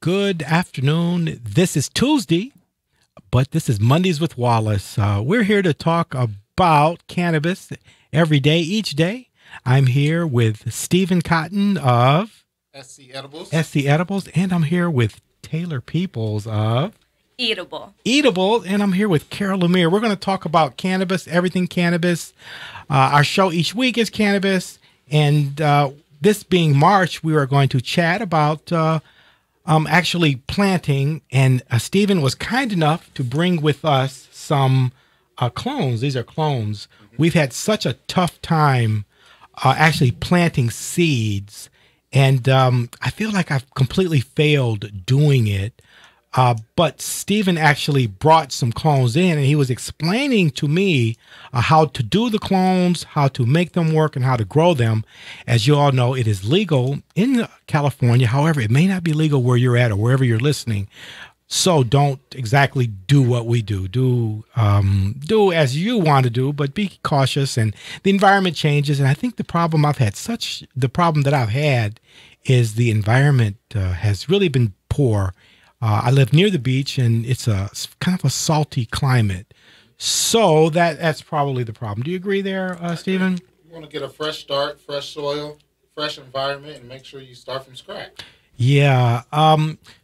Good afternoon. This is Tuesday, but this is Mondays with Wallace. We're here to talk about cannabis every day, each day. I'm here with Stephen Cotton of SC Edibles, and I'm here with Taylor Peoples of Eatable, and I'm here with Carol Lemire. We're going to talk about cannabis, everything cannabis. Our show each week is cannabis, and this being March, we are going to chat about actually planting, and Stephen was kind enough to bring with us some clones. These are clones. We've had such a tough time actually planting seeds, and I feel like I've completely failed doing it. But Stephen actually brought some clones in, and he was explaining to me how to do the clones, how to make them work, and how to grow them. As you all know, it is legal in California. However, it may not be legal where you're at or wherever you're listening. So don't exactly do what we do. Do as you want to do, but be cautious. And the environment changes. And I think the problem that I've had is the environment has really been poor. I live near the beach, and it's kind of a salty climate. So that's probably the problem. Do you agree there, Stephen? You want to get a fresh start, fresh soil, fresh environment, and make sure you start from scratch. Yeah.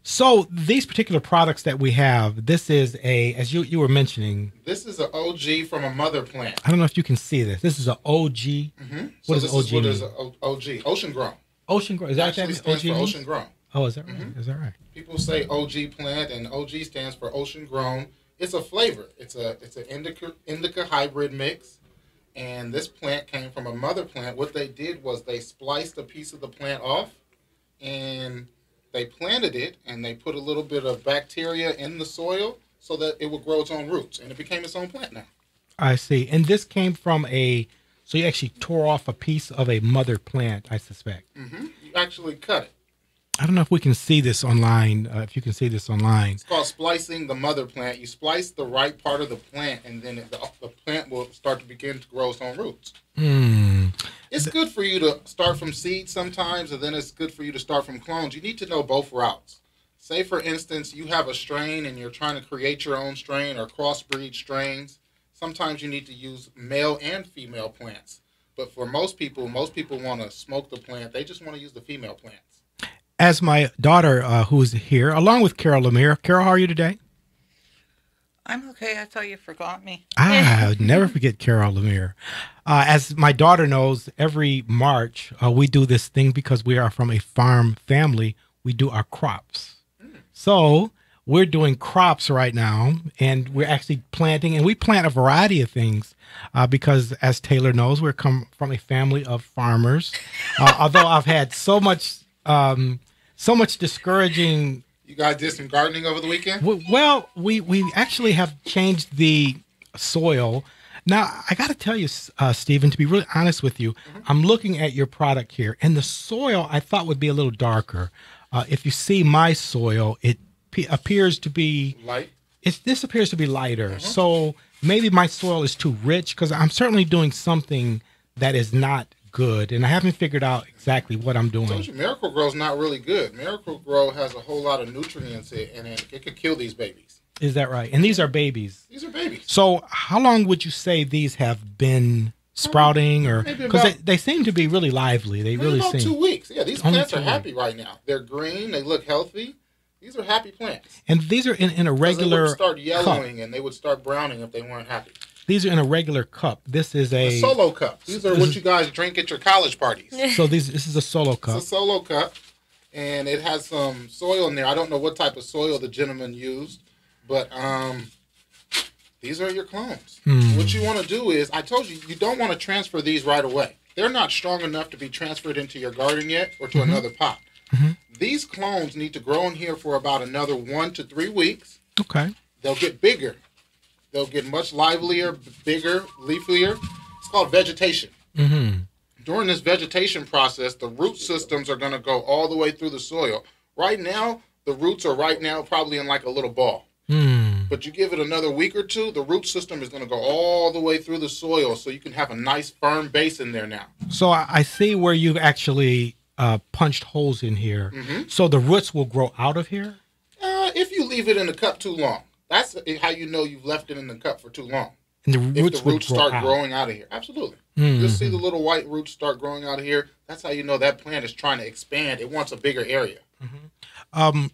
So these particular products that we have, this is as you were mentioning. This is an OG from a mother plant. I don't know if you can see this. This is an OG. Mm-hmm. What does OG mean? What is OG? Ocean grown. Ocean grown. Is that actually stands for ocean grown? Oh, is that right? Mm-hmm. Is that right? People say OG plant, and OG stands for ocean grown. It's a flavor. It's an indica hybrid mix, and this plant came from a mother plant. What they did was they spliced a piece of the plant off, and they planted it, and they put a little bit of bacteria in the soil so that it would grow its own roots, and it became its own plant now. I see. And this came from so you actually tore off a piece of a mother plant, I suspect. Mm-hmm. You actually cut it. I don't know if we can see this online, if you can see this online. It's called splicing the mother plant. You splice the right part of the plant, and then the plant will start to begin to grow its own roots. It's good for you to start from seeds sometimes, and then it's good for you to start from clones. You need to know both routes. Say, for instance, you have a strain, and you're trying to create your own strain or crossbreed strains. Sometimes you need to use male and female plants. But for most people want to smoke the plant. They just want to use the female plants. As my daughter, who's here, along with Carol Lemire. Carol, how are you today? I'm okay. I thought you forgot me. I would never forget Carol Lemire. As my daughter knows, every March we do this thing because we are from a farm family. We do our crops. So we're doing crops right now, and we're actually planting, and we plant a variety of things because, as Taylor knows, we're come from a family of farmers. Although I've had so much discouraging. You guys did some gardening over the weekend? Well, we actually have changed the soil. Now, I got to tell you, Stephen, to be really honest with you, I'm looking at your product here, and the soil I thought would be a little darker. If you see my soil, it appears to be light. This appears to be lighter. So maybe my soil is too rich, because I'm certainly doing something that is not good, and I haven't figured out exactly what I'm doing. I told you, Miracle Grow is not really good. Miracle Grow has a whole lot of nutrients in it. It could kill these babies. Is that right? And these are babies. These are babies. So how long would you say these have been sprouting, or because they seem to be really lively? They really about seem 2 weeks. Yeah, these plants are happy right now. They're green. They look healthy. These are happy plants. And these are in a regular. They would start yellowing and they would start browning if they weren't happy. These are in a regular cup. This is a solo cup. These are what you guys drink at your college parties. So this is a solo cup. It's a solo cup, and it has some soil in there. I don't know what type of soil the gentleman used, but these are your clones. What you want to do is, I told you, you don't want to transfer these right away. They're not strong enough to be transferred into your garden yet or to another pot. These clones need to grow in here for about another 1 to 3 weeks. Okay. They'll get bigger. They'll get much livelier, bigger, leafier. It's called vegetation. During this vegetation process, the root systems are going to go all the way through the soil. Right now, the roots are probably in like a little ball. But you give it another week or two, the root system is going to go all the way through the soil, so you can have a nice firm base in there now. So I see where you've actually punched holes in here. Mm-hmm. So the roots will grow out of here? If you leave it in the cup too long. That's how you know you've left it in the cup for too long. And the roots If the roots start out. growing out of here. Absolutely. Mm-hmm. You'll see the little white roots start growing out of here. That's how you know that plant is trying to expand. It wants a bigger area. Mm-hmm.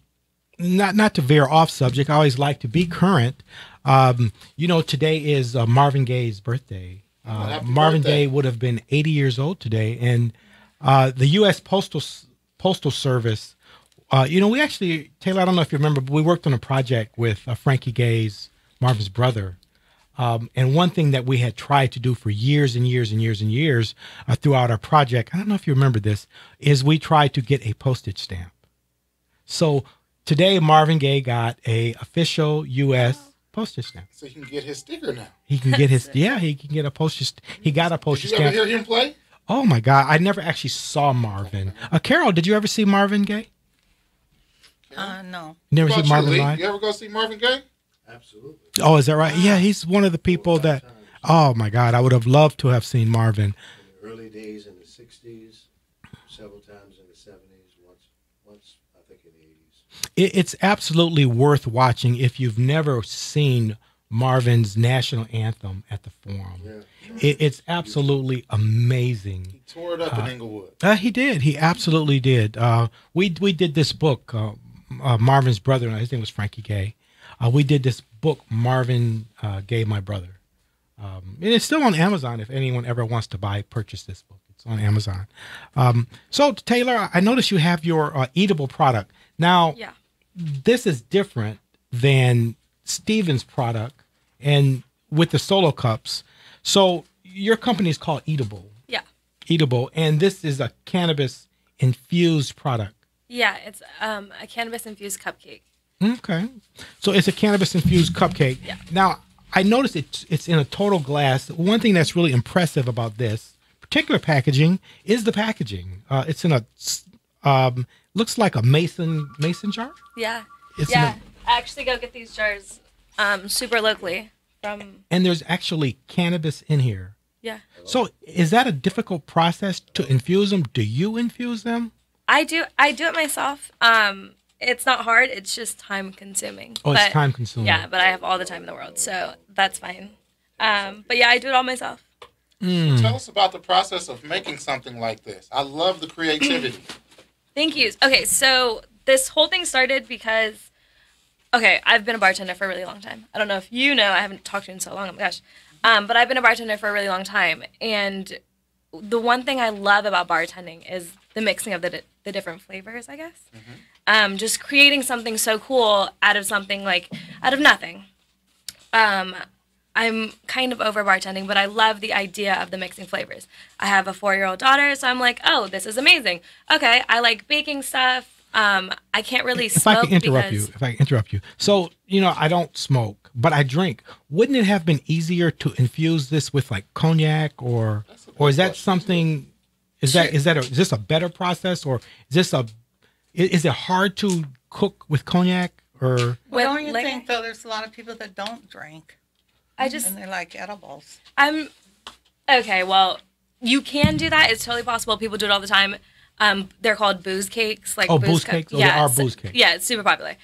Not to veer off subject, I always like to be current. Today is Marvin Gaye's birthday. Marvin Gaye would have been 80 years old today, and the U.S. Postal Service. We actually, Taylor, I don't know if you remember, but we worked on a project with Frankie Gaye's, Marvin's brother. And one thing that we had tried to do for years and years and years and years throughout our project, I don't know if you remember this, is we tried to get a postage stamp. So today, Marvin Gaye got a official U.S. postage stamp. So he can get his sticker now. He can get his, he can get a postage, he got a postage stamp. Did you ever hear him play? Oh my God, I never actually saw Marvin. Carol, did you ever see Marvin Gaye? No. You never see Marvin live? You ever go see Marvin Gaye? Absolutely. Oh, is that right? Yeah, he's one of the people that, oh my God, I would have loved to have seen Marvin. In the early days in the 60s, several times in the 70s, once I think in the 80s. It's absolutely worth watching if you've never seen Marvin's national anthem at the Forum. Yeah. It's absolutely amazing. He tore it up in Inglewood. He did. He absolutely did. We did this book, Marvin's brother, his name was Frankie Gaye. We did this book, Marvin Gaye, My Brother. And it's still on Amazon if anyone ever wants to purchase this book. It's on Amazon. So, Taylor, I noticed you have your eatable product. Now, this is different than Steven's product and with the solo cups. So, your company is called Eatable. Yeah. Eatable. And this is a cannabis-infused product. Yeah, it's a cannabis-infused cupcake. Okay. So it's a cannabis-infused cupcake. Yeah. Now, I noticed it's in a total glass. One thing that's really impressive about this particular packaging is the packaging. It's in a, looks like a mason jar. Yeah. It's I actually go get these jars super locally from. And there's actually cannabis in here. Yeah. So is that a difficult process to infuse them? Do you infuse them? I do it myself. It's not hard. It's just time consuming. Oh, it's time consuming. Yeah, but I have all the time in the world, so that's fine. But yeah, I do it all myself. So tell us about the process of making something like this. I love the creativity. Thank you. Okay, so this whole thing started because, I've been a bartender for a really long time. I don't know if you know, I haven't talked to you in so long, oh my gosh. But I've been a bartender for a really long time. And the one thing I love about bartending is the mixing of the different flavors, I guess. Mm-hmm. Just creating something so cool out of something out of nothing. I'm kind of over bartending, but I love the idea of the mixing flavors. I have a 4-year-old daughter, so I'm like, oh, this is amazing. Okay, I like baking stuff. I can't really smoke. If I can interrupt you. So, I don't smoke, but I drink. Wouldn't it have been easier to infuse this with like cognac or is that something, is this a better process or is it hard to cook with cognac or? Well, don't you think though there's a lot of people that don't drink? And they like edibles. Okay, well, you can do that. It's totally possible. People do it all the time. They're called booze cakes. Booze cakes? Oh, yeah, they are booze cakes. Yeah, it's super popular.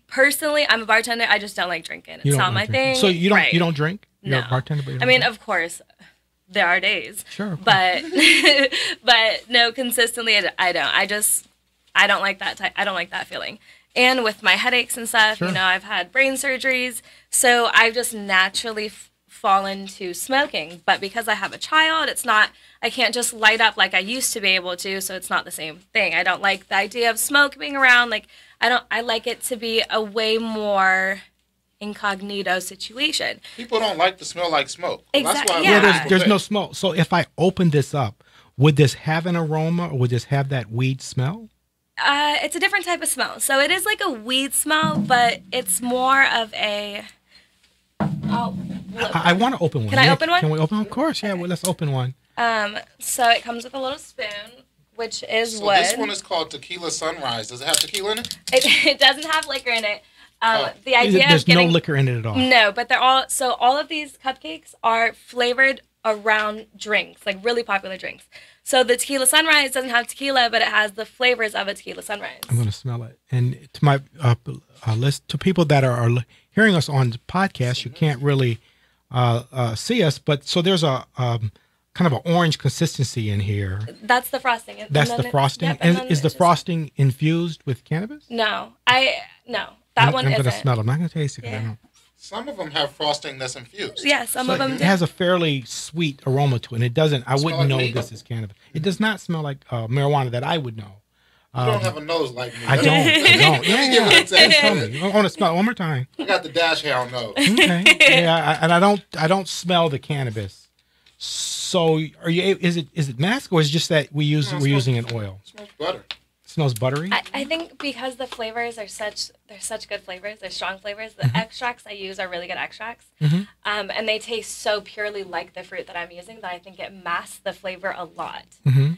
Personally, I'm a bartender. I just don't like drinking. It's not my thing. So you don't drink? You're No. a bartender, but you don't I mean, drink? of course, there are days. Sure. But but no, consistently, I don't. I don't like that I don't like that feeling. And with my headaches and stuff, Sure. I've had brain surgeries, so I've just naturally fallen to smoking. But because I have a child, I can't just light up like I used to be able to, so it's not the same thing. I don't like the idea of smoke being around. I like it to be a way more incognito situation. People don't like to smell like smoke. Exactly. That's why Yeah. There's no smoke. So if I open this up, would this have an aroma or would this have that weed smell? It's a different type of smell. So it is like a weed smell, but it's more of a... Oh, I want to open one. Can I open one? Can we open one? Of course, yeah. Well, let's open one. So it comes with a little spoon, which is So wood. this one is called Tequila Sunrise. Does it have tequila in it? It doesn't have liquor in it. The idea There's of getting... no liquor in it at all. No, but all of these cupcakes are flavored around drinks, like really popular drinks. So the tequila sunrise doesn't have tequila, but it has the flavors of a tequila sunrise. I'm going to smell it. And to my list, to people that are hearing us on the podcast, you can't really see us, but so there's a kind of an orange consistency in here. That's the frosting. That's the frosting. Yep, and is the frosting infused with cannabis? No, that one I'm isn't. going to smell it. I'm not going to taste it. 'Cause I Yeah. don't. Some of them have frosting that's infused. Yeah, some So of them it do. has a fairly sweet aroma to it. And it doesn't. I wouldn't like know weed? this is cannabis. It does not smell like marijuana that I would know. You don't have a nose like me. I don't. I don't. Yeah, Give it a taste. Tell me. I want to smell it one more time. I got the dash hound nose. Okay. Yeah, and I don't smell the cannabis. So are you? Is it mask or is it just that we're using an oil? It smells butter. It smells buttery. I think because the flavors are they're such good flavors, they're strong flavors. The extracts I use are really good extracts, and they taste so purely like the fruit that I'm using that I think it masks the flavor a lot.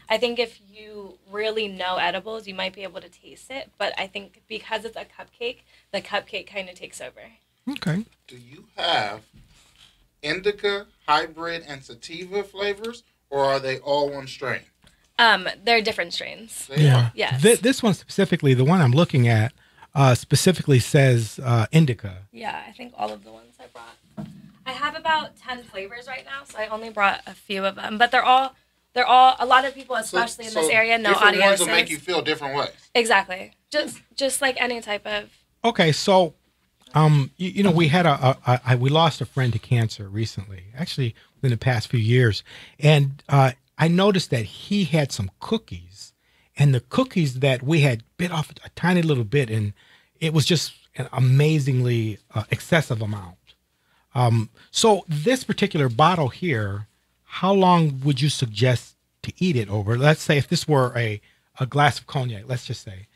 I think if you really know edibles, you might be able to taste it, but I think because it's a cupcake, the cupcake kind of takes over. Okay. Do you have indica, hybrid, and sativa flavors, or are they all one strain? They're different strains. They Yeah. are. Yes. This one specifically, the one I'm looking at, specifically says indica. Yeah, I think all of the ones I brought. I have about 10 flavors right now, so I only brought a few of them, but they're all a lot of people, especially in this area, know different ones audios. will make you feel different ways. Exactly. Just like any type of. Okay, so you know, we had we lost a friend to cancer recently, actually within the past few years, and I noticed that he had some cookies, and the cookies that we had bit off a tiny little bit, and it was just an amazingly excessive amount. So this particular bottle here, how long would you suggest to eat it over? Let's say if this were a glass of cognac, let's just say,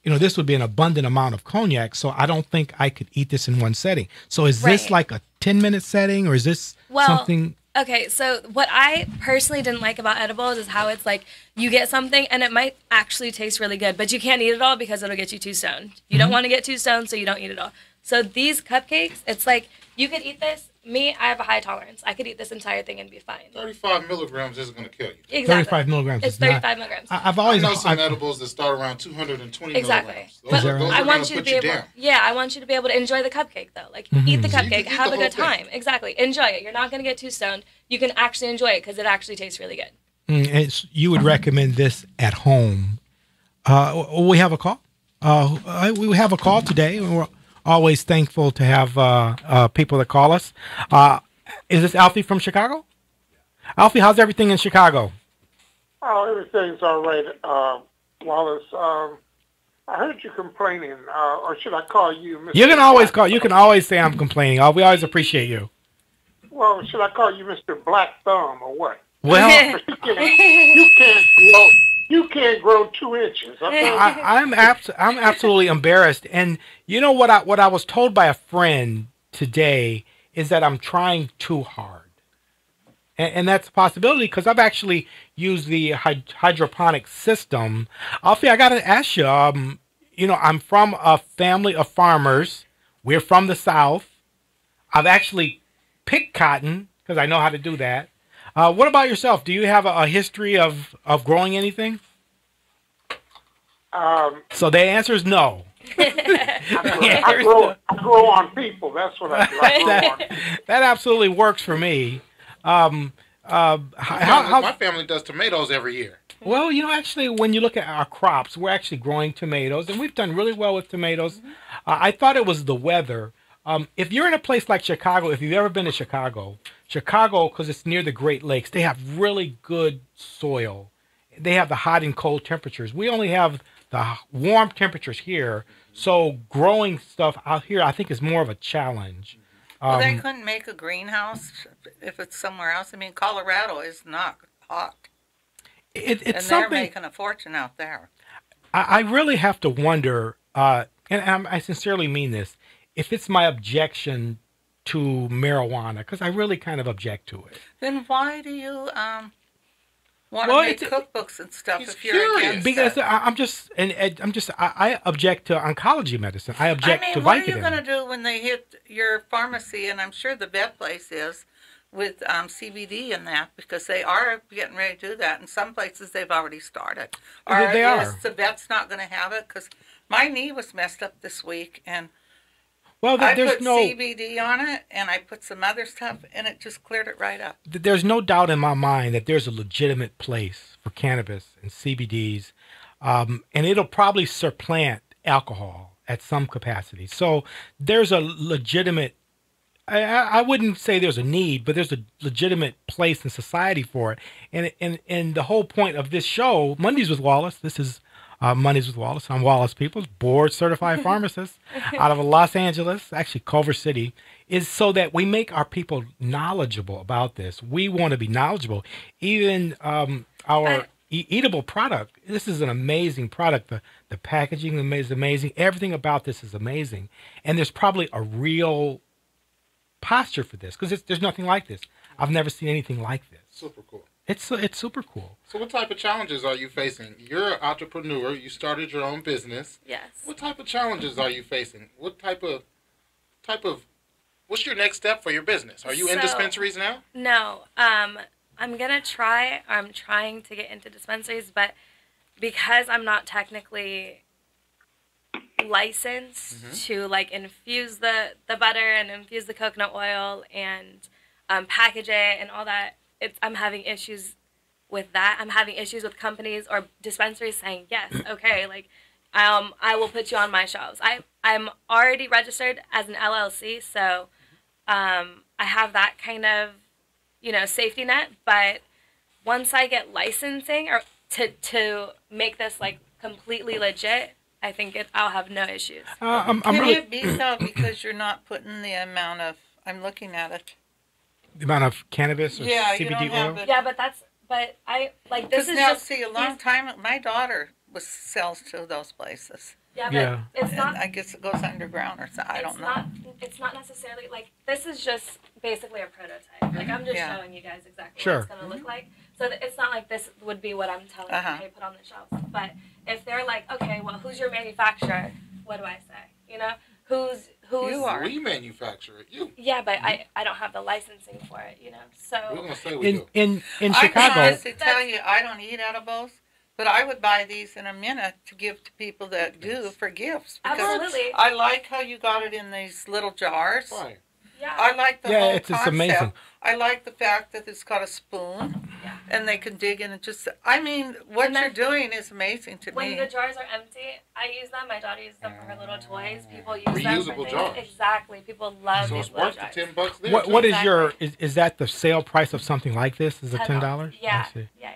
you know, this would be an abundant amount of cognac, so I don't think I could eat this in one setting. So is this Right. like a 10-minute setting, or is this something? Okay, so what I personally didn't like about edibles is how it's like you get something and it might actually taste really good, but you can't eat it all because it'll get you too stoned. You don't want to get too stoned, so you don't eat it all. So these cupcakes, it's like you could eat this. Me, I have a high tolerance. I could eat this entire thing and be fine. 35 milligrams isn't going to kill you. Exactly. 35 milligrams. It's is not- 35 milligrams. I've I always know some edibles that start around 220 Exactly. milligrams. But Is that right? Those I are want going you to to put be you able, down. yeah, I want you to be able to enjoy the cupcake though. Like eat the you cupcake, can eat have the a good whole thing. time. Exactly, enjoy it. You're not going to get too stoned. You can actually enjoy it because it actually tastes really good. And you would recommend this at home. We have a call. We have a call today, and we're always thankful to have people that call us. Is this Alfie from Chicago? Alfie, how's everything in Chicago? Oh, everything's all right, Wallace. I heard you complaining, or should I call you Mr. You can always Black call. You can always say I'm complaining. We always appreciate you. Well, should I call you Mr. Black Thumb or what? Well, You can't grow 2 inches. Okay? I'm absolutely embarrassed. And you know what I was told by a friend today is that I'm trying too hard. And that's a possibility because I've actually used the hydroponic system. Alfie, I got to ask you, you know, I'm from a family of farmers. We're from the South. I've actually picked cotton because I know how to do that. What about yourself? Do you have a history of growing anything? So the answer is no. I grow on people. That's what I do. I grow on people. That absolutely works for me. My family does tomatoes every year. Well, you know, actually, when you look at our crops, we're actually growing tomatoes, and we've done really well with tomatoes. I thought it was the weather. If you're in a place like Chicago, if you've ever been to Chicago, because it's near the Great Lakes, they have really good soil. They have the hot and cold temperatures. We only have the warm temperatures here, so growing stuff out here, I think, is more of a challenge. Well, they couldn't make a greenhouse if it's somewhere else. I mean, Colorado is not hot. It's and they're something making a fortune out there. I really have to wonder, and I sincerely mean this, if it's my objection to marijuana, because I really kind of object to it. Then why do you want to make cookbooks and stuff if you're against because it? I object to oncology medicine. I object to what are Vicodin. you going to do when they hit your pharmacy, and I'm sure the vet place is, with CBD and that, because they are getting ready to do that. In some places, they've already started. They are. Is the vet's not going to have it? Because my knee was messed up this week, and Well, I there's put no CBD on it, and I put some other stuff, and it just cleared it right up. there's no doubt in my mind that there's a legitimate place for cannabis and CBDs, and it'll probably supplant alcohol at some capacity. So there's a legitimate. I wouldn't say there's a need, but there's a legitimate place in society for it. And the whole point of this show, Mondays with Wallace. This is Mondays with Wallace. I'm Wallace Peoples, board certified pharmacist out of Los Angeles, actually Culver City, is so that we make our people knowledgeable about this. We want to be knowledgeable. Even our eatable product. This is an amazing product. The packaging is amazing. Everything about this is amazing. And there's probably a real posture for this because there's nothing like this. I've never seen anything like this. Super cool. It's super cool. So what type of challenges are you facing? You're an entrepreneur. You started your own business. Yes. What type of challenges are you facing? What type of what's your next step for your business? Are you in So- dispensaries now? No. I'm trying to get into dispensaries, but because I'm not technically licensed to like infuse the butter and infuse the coconut oil and package it and all that, I'm having issues with that. I'm having issues with companies or dispensaries saying yes, okay, like I will put you on my shelves. I'm already registered as an LLC, so I have that kind of safety net. But once I get licensing or to make this like completely legit, I think I'll have no issues. I'm Can really it be so because you're not putting the amount of, I'm looking at it. the amount of cannabis or Yeah, you CBD don't have oil. it. Yeah, but I like this Because is now, just see, a long time, my daughter sells to those places. yeah, but Yeah. it's And not. I guess it goes underground or something. I don't know. It's not necessarily like this is just basically a prototype. Like I'm just Yeah. showing you guys exactly Sure. what it's gonna look like. So it's not like this would be what I'm telling you. Okay, put on the shelves. But if they're like, okay, well, who's your manufacturer? What do I say? Who's You are. We manufacture it. You. Yeah, but I don't have the licensing for it. We're So gonna say we do. In I can Chicago, honestly tell you, I don't eat edibles, but I would buy these in a minute to give to people that do for gifts. Because absolutely. I like how you got it in these little jars. Fine. Yeah. I like the Yeah, whole it's concept. amazing. I like the fact that it's got a spoon, Yeah. and they can dig in and just. I mean, what And then- you're doing is amazing to When me. the jars are empty, I use them. My daughter uses them for her little toys. People use them Reusable for things. jars. Exactly. People love So these it's little worth the jars. $10 there. what too. is your is that the sale price of something like this? Is it $10? Yeah. I see. Yeah.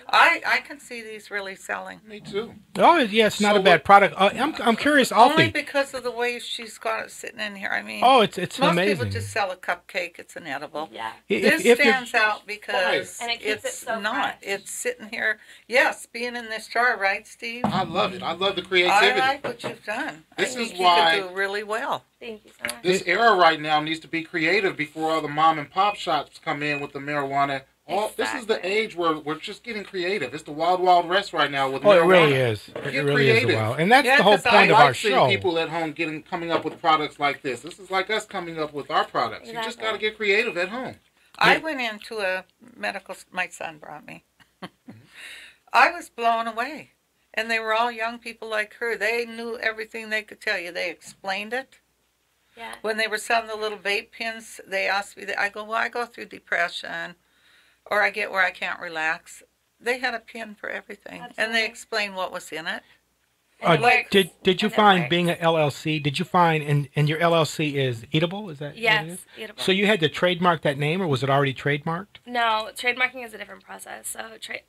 I can see these really selling. Me too. Oh yeah, it's not So a bad product. I'm curious, Only Alfie. because of the way she's got it sitting in here. I mean, Oh, it's most amazing. people just sell a cupcake. It's an edible. Yeah. This you're- stands out because And it keeps it it's so not. fresh. It's sitting here. Yes, being in this jar, right, Steve? I love it. I love the I creativity. like what you've done. This I is think why- you could do really well. Thank you so much. This era right now needs to be creative before all the mom and pop shops come in with the marijuana. This is the Exactly. age where we're just getting creative. It's the wild, wild west right now with Oh, marijuana. it really is. It Get really is a creative. while, and that's Yeah, the whole 'cause I point of I our like seeing show. people at home coming up with products like this. This is like us coming up with our products. You just Exactly. got to get creative at home. I went into a medical. My son brought me. I was blown away, and they were all young people like her. They knew everything they could tell you. They explained it. Yeah. When they were selling the little vape pens, they asked me. I go, well, I go through depression, or I get where I can't relax. They had a pen for everything, and Absolutely. they explained what was in it. And it works. Did you And it find works. being an LLC? Did you find and your LLC is eatable? Is that what it Yes. is? Eatable. So you had to trademark that name, or was it already trademarked? No, trademarking is a different process. So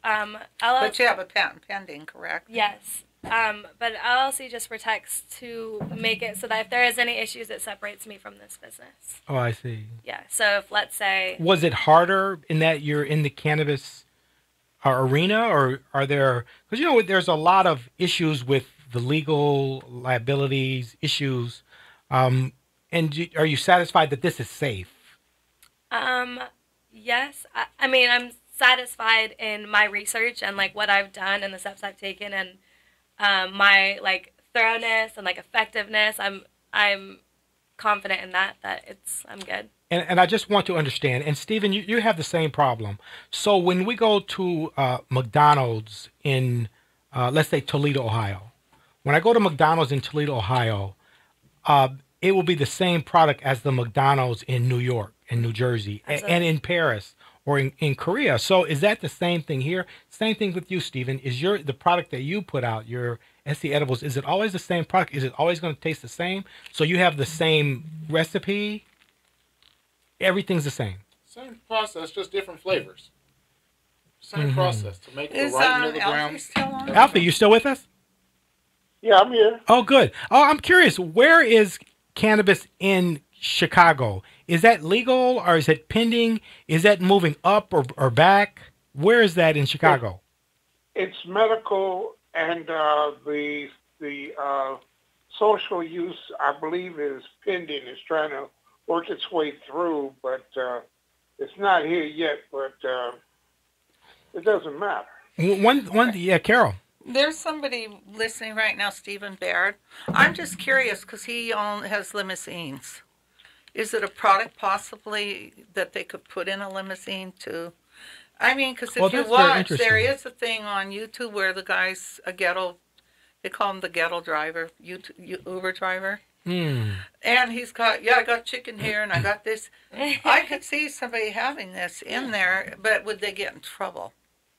But LLC. you have a patent pending, correct? Yes. But LLC just protects to make it so that if there is any issues, it separates me from this business. Oh, I see. Yeah. So if let's say Was it harder in that you're in the cannabis arena, or are there? Because there's a lot of issues with the legal liabilities issues. And are you satisfied that this is safe? yes, I mean I'm satisfied in my research and like what I've done and the steps I've taken and my like thoroughness and like effectiveness. I'm confident in that I'm good. And I just want to understand, and Stephen, you have the same problem. So when we go to McDonald's in, let's say, Toledo, Ohio, when I go to McDonald's in Toledo, Ohio, it will be the same product as the McDonald's in New York and New Jersey and in Paris or in Korea. So is that the same thing here? Same thing with you, Stephen. Is the product that you put out, your SC Edibles, is it always the same product? Is it always going to taste the same? So you have the same recipe? Everything's the same. Same process, just different flavors. Same process to make the right milligram. Alfie still on? Alfie, you still with us? Yeah, I'm here. Oh, good. Oh, I'm curious. Where is cannabis in Chicago? Is that legal or is it pending? Is that moving up or back? Where is that in Chicago? It's medical, and the social use, I believe, is pending. It's trying to work its way through, but it's not here yet. But it doesn't matter. Yeah, Carol. There's somebody listening right now, Stephen Baird. I'm just curious because he has limousines. Is it a product possibly that they could put in a limousine too? I mean, because if you watch, there is a thing on YouTube where the guy's a ghetto, they call him the ghetto driver, Uber driver. And he's got, I got chicken here and I got this. I could see somebody having this in there, but would they get in trouble?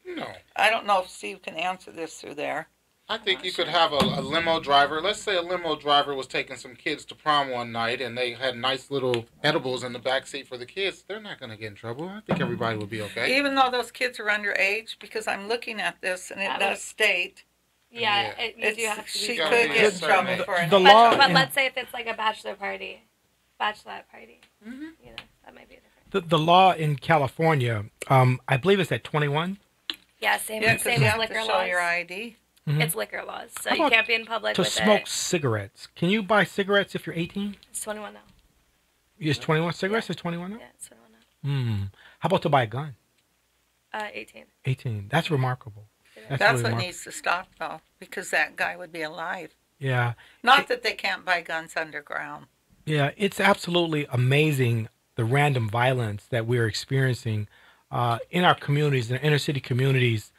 No. I don't know if Steve can answer this through there. I think you could have a limo driver. Let's say a limo driver was taking some kids to prom one night and they had nice little edibles in the back seat for the kids. They're not going to get in trouble. I think everybody would be okay. Even though those kids are underage, because I'm looking at this and it does state. Yeah, you do have to be. She could get in trouble for it. But let's say if it's like a bachelorette party. You know, that might be different. The law in California, I believe it's at 21. Yeah, same you as liquor to show laws. your ID. It's liquor laws, so you can't be in public with it. To smoke cigarettes. Can you buy cigarettes if you're 18? It's 21 now. It's 21 cigarettes? It's 21 now? Yeah, it's 21 now. How about to buy a gun? 18. 18. That's remarkable. That's really what remarkable. needs to stop, though, because that guy would be alive. Yeah. Not that they can't buy guns underground. Yeah, it's absolutely amazing the random violence that we're experiencing in our communities, in our inner city communities.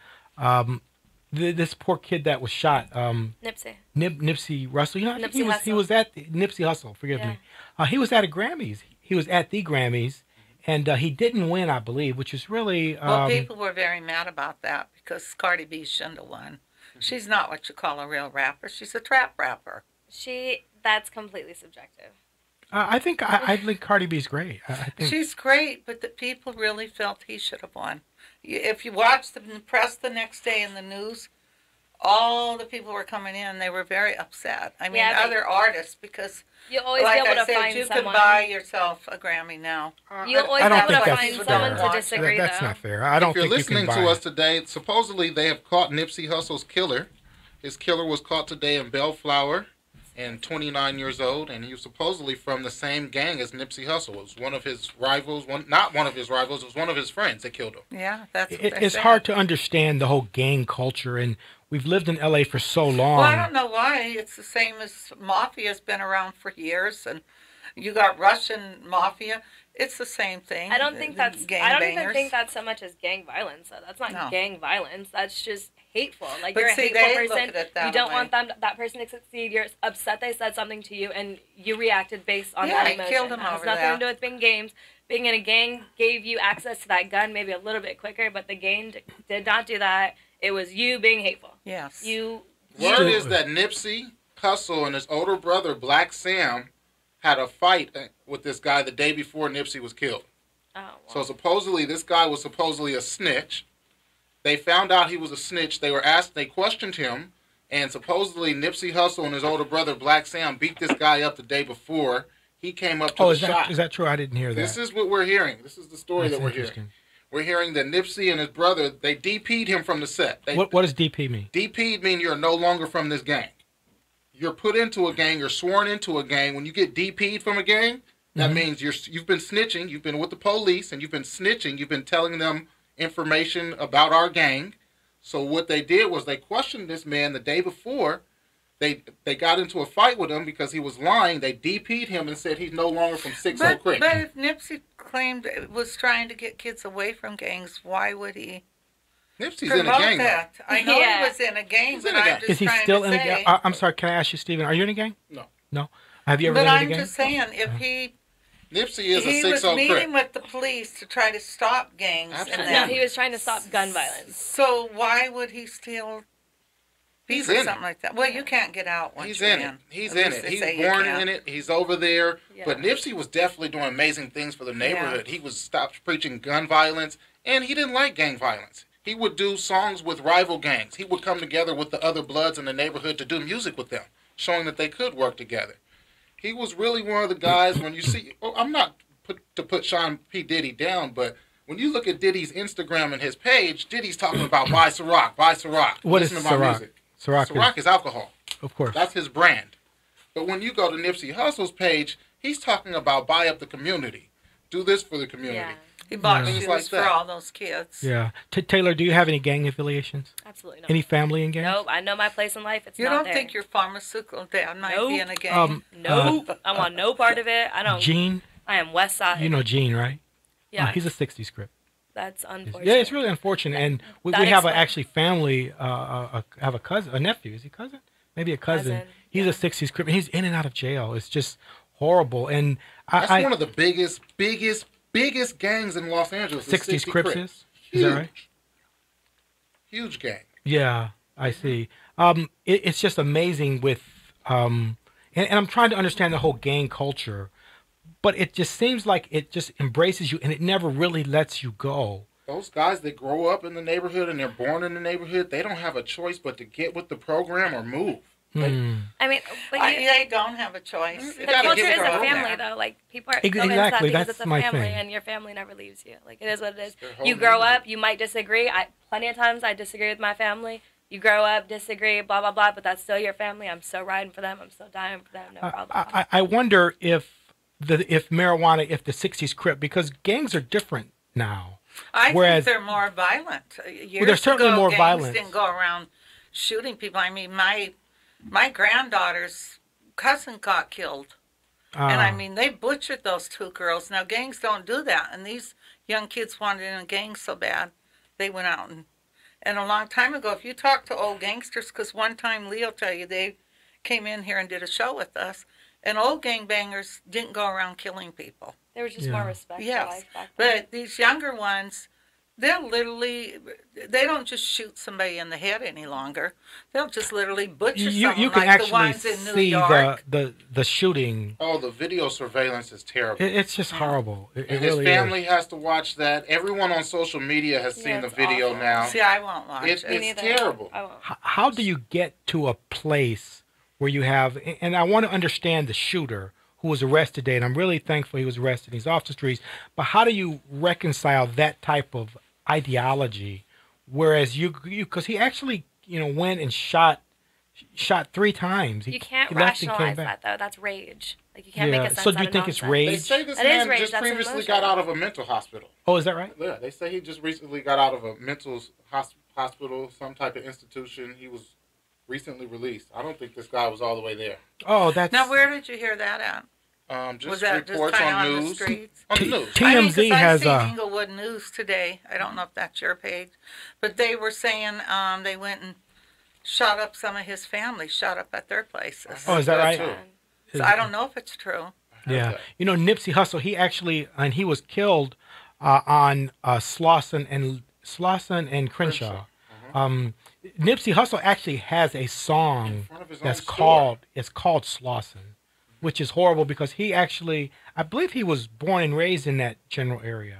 This poor kid that was shot, Nipsey Russell. You know, he was at Nipsey Hussle. Forgive me. He was at a Grammys. He was at the Grammys, and he didn't win, I believe, which is really. Well, people were very mad about that because Cardi B shouldn't have won. She's not what you call a real rapper. She's a trap rapper. That's completely subjective. I think Cardi B's great. I think she's great, but the people really felt he should have won. If you watch the press the next day in the news, all the people were coming in. They were very upset. I mean, other artists, because you always like be able I to said, find you someone. could buy yourself a Grammy now. You'll always be able to find someone to disagree. That's not fair. I don't think you can buy. If you're listening to us today, supposedly they have caught Nipsey Hussle's killer. His killer was caught today in Bellflower. And 29 years old, and he was supposedly from the same gang as Nipsey Hussle. It was one of his rivals, not one of his rivals, it was one of his friends that killed him. Yeah, that's what it's hard to understand the whole gang culture, and we've lived in LA for so long. Well, I don't know why. It's the same as Mafia's been around for years, and you got Russian Mafia. It's the same thing. I don't think that's. I don't even think that's so much as gang violence. Though. That's not gang violence. That's just hateful. Like you're a hateful person. You don't want that person to succeed. You're upset they said something to you, and you reacted based on that emotion. Killed him it has nothing to do with being games. Being in a gang gave you access to that gun maybe a little bit quicker, but the gang did not do that. It was you being hateful. Yes. Word is that Nipsey Hussle and his older brother Black Sam had a fight with this guy the day before Nipsey was killed. Oh, wow. So supposedly this guy was supposedly a snitch. They found out he was a snitch. They questioned him, and supposedly Nipsey Hussle and his older brother Black Sam beat this guy up the day before he came up to the shot. Is that true? I didn't hear that. This is what we're hearing. This is the story that we're hearing. We're hearing that Nipsey and his brother, they DP'd him from the set. What does DP mean? DP'd mean you're no longer from this gang. You're put into a gang, you're sworn into a gang. When you get DP'd from a gang, that means you've been snitching, you've been with the police, and you've been snitching, you've been telling them information about our gang. So what they did was they questioned this man the day before, They got into a fight with him because he was lying. They DP'd him and said he's no longer from 60 Creek. But if Nipsey claimed it was trying to get kids away from gangs, why would he Nipsey's in a promote gang. that? I know Yeah. he was in a gang, He's but in a gang. I'm just Is he trying still to in a say. gang? I'm sorry, can I ask you, Stephen, are you in a gang? No. No? Have you ever But been in a I'm gang? just saying, if Nipsey is a he was 60 meeting Creek. with the police to try to stop gangs, Absolutely. and No, then, he was trying to stop gun violence. so why would he still be He's for in it. something like that? Well, you can't get out once He's you're in it. He's in it. They He's say you born can't. in it. He's over there. Yeah. But Nipsey was definitely doing amazing things for the neighborhood. He was stopped preaching gun violence, and he didn't like gang violence. He would do songs with rival gangs. He would come together with the other Bloods in the neighborhood to do music with them, showing that they could work together. He was really one of the guys when you see... Oh, I'm not to put Sean P. Diddy down, but when you look at Diddy's Instagram and his page, Diddy's talking about buy Ciroc, buy Ciroc. What is Listen to my Ciroc? music. Ciroc Ciroc is alcohol. Of course. That's his brand. But when you go to Nipsey Hussle's page, he's talking about buy up the community. Do this for the community. Yeah, He bought Things shoes like for that. all those kids. Yeah. Taylor, do you have any gang affiliations? absolutely not. Any family in gangs? Nope, I know my place in life. It's You not don't there. think your pharmaceutical dad might be Nope. in a gang? Nope, I want no part of it. I don't. Gene? I am West Side. You know Gene, right? yeah, Oh, he's a 60s script. that's unfortunate. Yeah, it's really unfortunate. And we That have explains- actually family, have a cousin, a nephew. Is he cousin? Maybe a cousin. He's a 60s crip, and he's in and out of jail. It's just horrible. And That's I one of the biggest gangs in Los Angeles. 60s Crips is that right? Huge gang. Yeah, I see. It's just amazing with, and I'm trying to understand the whole gang culture, but it just seems like it just embraces you and it never really lets you go. Those guys that grow up in the neighborhood and they're born in the neighborhood, they don't have a choice but to get with the program or move. I mean, but They don't have a choice. the gotta culture give is it a their own family, now. though. Like, people are Exactly, go into that because that's it's a my family, thing. and your family never leaves you. Like, it is what it is. Their whole You grow neighborhood. up, you might disagree. Plenty of times I disagree with my family. You grow up, disagree, blah, blah, blah, but that's still your family. I'm still riding for them. I'm still dying for them. No problem. I wonder if marijuana, if the 60s Crip, because gangs are different now. I Whereas- think they're more violent. Years they're certainly ago, more gangs violent. didn't go around shooting people. I mean, my granddaughter's cousin got killed. And I mean, they butchered those two girls. Now, gangs don't do that. And these young kids wanted in a gang so bad, they went out and a long time ago, if you talk to old gangsters, because one time Leo'll tell you they came in here and did a show with us, and old gangbangers didn't go around killing people. There was just Yeah. more respect for Yes, life back then. but these younger ones, they don't just shoot somebody in the head any longer. They'll just literally butcher You someone can like the actually ones in New see York. the shooting. Oh, the video surveillance is terrible. It's just horrible. It and his really family is. has to watch that. Everyone on social media has Yeah, seen the it's video awful. now. See, I won't watch It's it. Me it's neither. terrible. I won't. How do you get to a place where you have, and I want to understand the shooter who was arrested today, and I'm really thankful he was arrested. He's off the streets. But how do you reconcile that type of ideology, whereas because he actually, went and shot 3 times. You can't he left and came rationalize back. that, though. That's rage. Like, you can't make a sense So do out you of think it's nonsense. rage? They say this That is man rage, just that's previously emotion. got out of a mental hospital. Oh, is that right? Yeah, they say he just recently got out of a mental hospital, some type of institution. He was recently released. I don't think this guy was all the way there. Oh, that's Now, where did you hear that at? Just Was that just reports kind of on on the news. streets? On the news. T- I mean, 'cause TMZ I has seen a. Inglewood News today. I don't know if that's your page, but they were saying they went and shot up some of his family, shot up at their places. Oh, is that right? too. So I don't know if it's true. Yeah, Okay. Nipsey Hussle. He was killed on Slauson and Crenshaw. Nipsey Hussle actually has a In song front of his that's own store. called Slauson, which is horrible because he actually, I believe he was born and raised in that general area,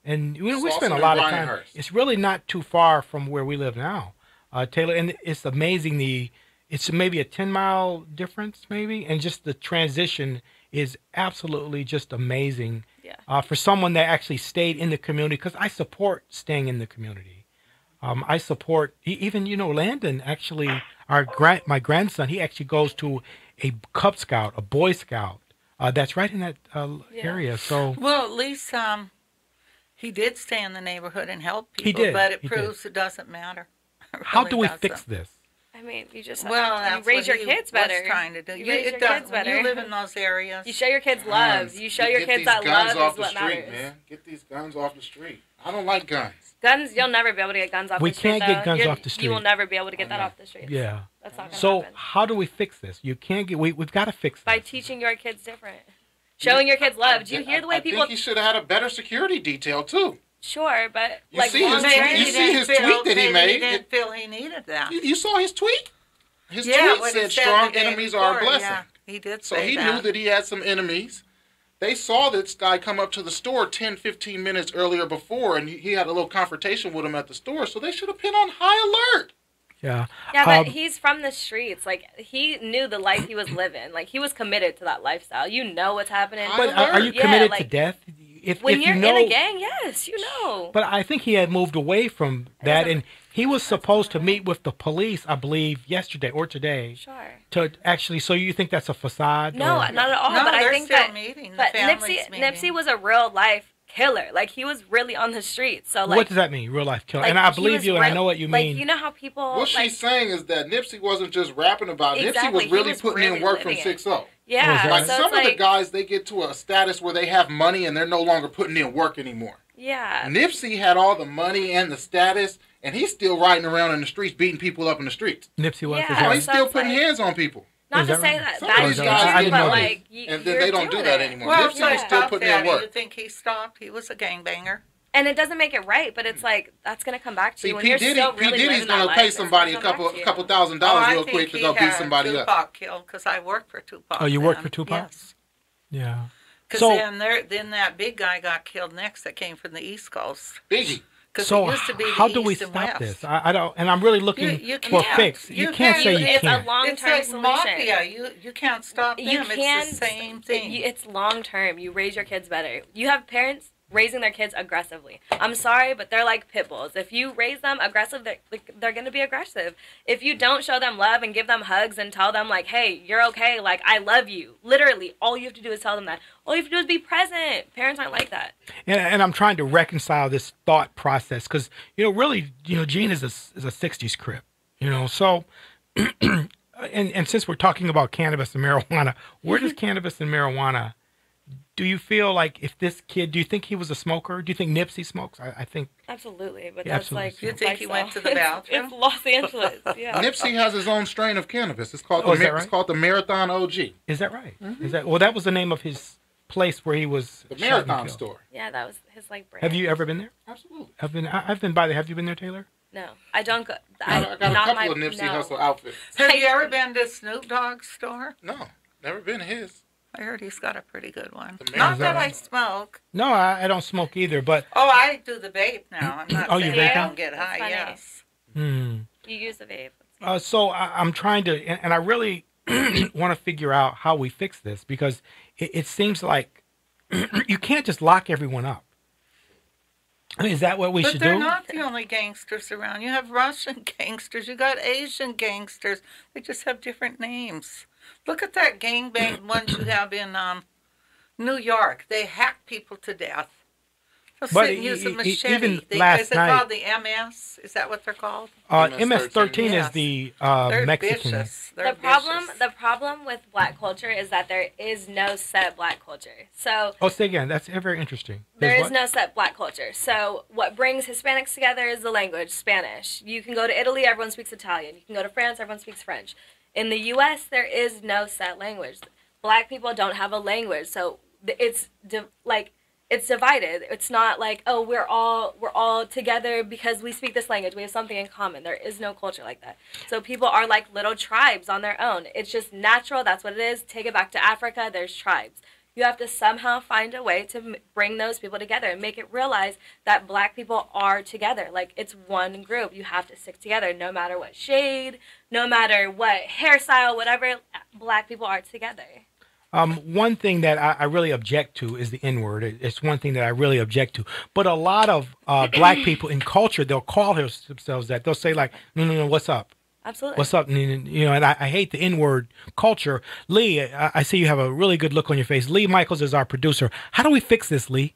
and we spent a Slauson lot and of time. Bryanhurst. It's really not too far from where we live now, Taylor, and it's amazing. It's maybe a 10-mile difference, maybe, and just the transition is absolutely just amazing. Yeah. For someone that actually stayed in the community, because I support staying in the community. I support even Landon. Actually, my grandson, he actually goes to a Cub Scout, a Boy Scout. That's right in that area. So Well, at least he did stay in the neighborhood and help people. He did. But it He proves it doesn't matter. It how really do we doesn't. fix this? I mean, you just Well, you that's raise what your he kids was better. trying to do. You raise It your does. kids When better. you live in those areas. You show your kids love. You show your Get kids these that guns love off is the what street, matters. man. Get these guns off the street. I don't like guns. Guns, you'll never be able to get guns off We the street. can't get though. guns You- off the street. You will never be able to get I that know. off the street. Yeah. That's not going to So happen. how do we fix this? You can't get. We've got to fix By this. teaching your kids different. Showing your kids love. Do you hear the way people... I think he should have had a better security detail, too. Sure, but... You like see his long-term- tweet- you see his tweet that he Maybe made. He didn't feel he needed that. You saw his tweet? His Yeah, tweet what he said said strong the day enemies are a before, blessing. Yeah, he did So say he that. knew that he had some enemies. They saw this guy come up to the store 10, 15 minutes earlier before, and he had a little confrontation with him at the store, so they should have been on high alert. Yeah. Yeah, but he's from the streets. Like, he knew the life he was living. Like, he was committed to that lifestyle. You know what's happening. But are you Yeah, committed to like, death? When if you're you know, in a gang, yes, you know. But I think he had moved away from that, and he was supposed to meet with the police, I believe, yesterday or today. Sure. To actually, so you think that's a facade? No, or- not at all. No, but I they're think still that meeting. The but family's Nipsey meeting. was a real life killer. Like, he was really on the streets. So like, what does that mean, real life killer? like, And I he believe was you, and I real- know what you like, mean. you know how people What like, she's saying is that Nipsey wasn't just rapping about it. Exactly, Nipsey was he really was putting really in work from living it. 6-0. yeah. that Like so some it's of the like, guys, they get to a status where they have money and they're no longer putting in work anymore. yeah. Nipsey had all the money and the status, and he's still riding around in the streets, beating people up in the streets. Nipsey was. Yeah. is So that he's so still it's putting like- hands on people. Not Is to that say right? that Some that of is these true, guys, I didn't but know like, And then they don't do that anymore. Well, Nipsey so was still stop putting that. in work. You think he stopped? He was a gangbanger. And it doesn't make it right, but it's like that's gonna come back to See, you when P. you're Diddy, still P. really Diddy's living that gonna life. pay It's somebody a gonna come back to you. couple $1,000 I real think quick to he go beat had somebody Tupac up. killed because I worked for Tupac. Oh, you worked then. for Tupac? Yes. Yeah. Because So- then that big guy got killed next that came from the East Coast. Biggie. Because So it used to be the how do we East and stop West. this? I don't, and I'm really looking You for a can't. fix. You can't say you It's can't. a long-term It's like solution. mafia. You can't stop them. You It's can. the same thing. It's long term. You raise your kids better. You have parents raising their kids aggressively. I'm sorry, but they're like pit bulls. If you raise them aggressive, they're going to be aggressive. If you don't show them love and give them hugs and tell them, like, hey, you're okay, like, I love you. Literally, all you have to do is tell them that. All you have to do is be present. Parents aren't like that. And I'm trying to reconcile this thought process because, really, Gene is a 60s crip, so, and since we're talking about cannabis and marijuana, where does cannabis and marijuana, do you feel like if this kid, do you think he was a smoker? Do you think Nipsey smokes? I think. Absolutely, but Yeah, that's absolutely. like You think he went to the lifestyle. bathroom? It's Los Angeles, yeah. Nipsey has his own strain of cannabis. It's called is that right? it's called the Marathon OG. Is that right? Is that, well, that was the name of his place where he was The shot and Marathon killed. store. Yeah, that was his like brand. Have you ever been there? Absolutely. I've been by there. Have you been there, Taylor? No, I don't go. I got a not couple my, of Nipsey no. Hustle outfits. Have you ever been to Snoop Dogg's store? No, never been his. I heard he's got a pretty good one. The Not Marathon. that I smoke. No, I don't smoke either, but Oh, I do the vape now. I'm not Oh, you saying vape I now? don't get That's high. funny. Yes. You use the vape. so I'm trying to, and I really want to figure out how we fix this because it seems like you can't just lock everyone up. I mean, is that what we But should they're do? not the only gangsters around. You have Russian gangsters. You got Asian gangsters. They just have different names. Look at that gangbang ones you have in New York. They hack people to death. They'll But sit and use a even machete. last Is it night- called the MS? Is that what they're called? MS-13 is Yes. the They're Mexican. vicious. They're The vicious. problem with black culture is that there is no set black culture. So Oh, say again. That's very interesting. there There's is what? no set black culture. So what brings Hispanics together is the language, Spanish. You can go to Italy, everyone speaks Italian. You can go to France, everyone speaks French. In the U.S., there is no set language. Black people don't have a language, so it's it's divided. It's not like, oh, we're all together because we speak this language. We have something in common. There is no culture like that. So people are like little tribes on their own. It's just natural. That's what it is. Take it back to Africa. There's tribes. You have to somehow find a way to bring those people together and make it realize that black people are together. Like, it's one group. You have to stick together no matter what shade, no matter what hairstyle, whatever, black people are together. One thing that I really object to is the N-word. It's one thing that I really object to. But a lot of black people in culture, they'll call themselves that. They'll say like, no, what's up? Absolutely. What's up? And I hate the N-word culture. Lee, I see you have a really good look on your face. Lee Michaels is our producer. How do we fix this, Lee?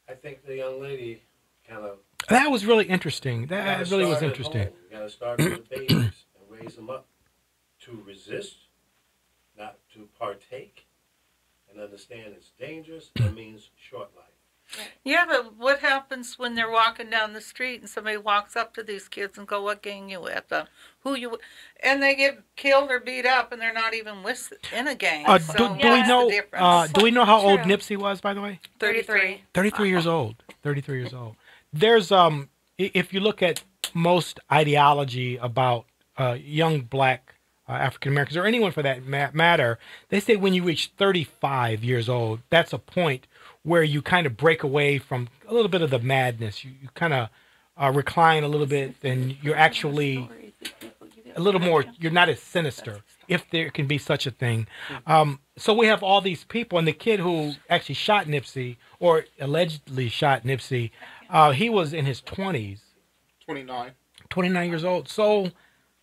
I think the young lady kind of That was really interesting. You That gotta really was start at interesting. home. You got to start with the babies and raise them up to resist, not to partake, and understand it's dangerous and means short life. Yeah, but what happens when they're walking down the street and somebody walks up to these kids and go, "What gang you with? Who you?" And they get killed or beat up, and they're not even in a gang. So Do we what's know? the difference? Do we know how old True. Nipsey was, by the way? 33. 33 years old. 33 years old. There's if you look at most ideology about young black African Americans or anyone for that matter, they say when you reach 35 years old, that's a point where you kind of break away from a little bit of the madness. You kind of recline a little bit, and you're actually a little more. You're not as sinister, if there can be such a thing. So we have all these people, and the kid who actually shot Nipsey or allegedly shot Nipsey, he was in his 20s. 29. 29 years old. So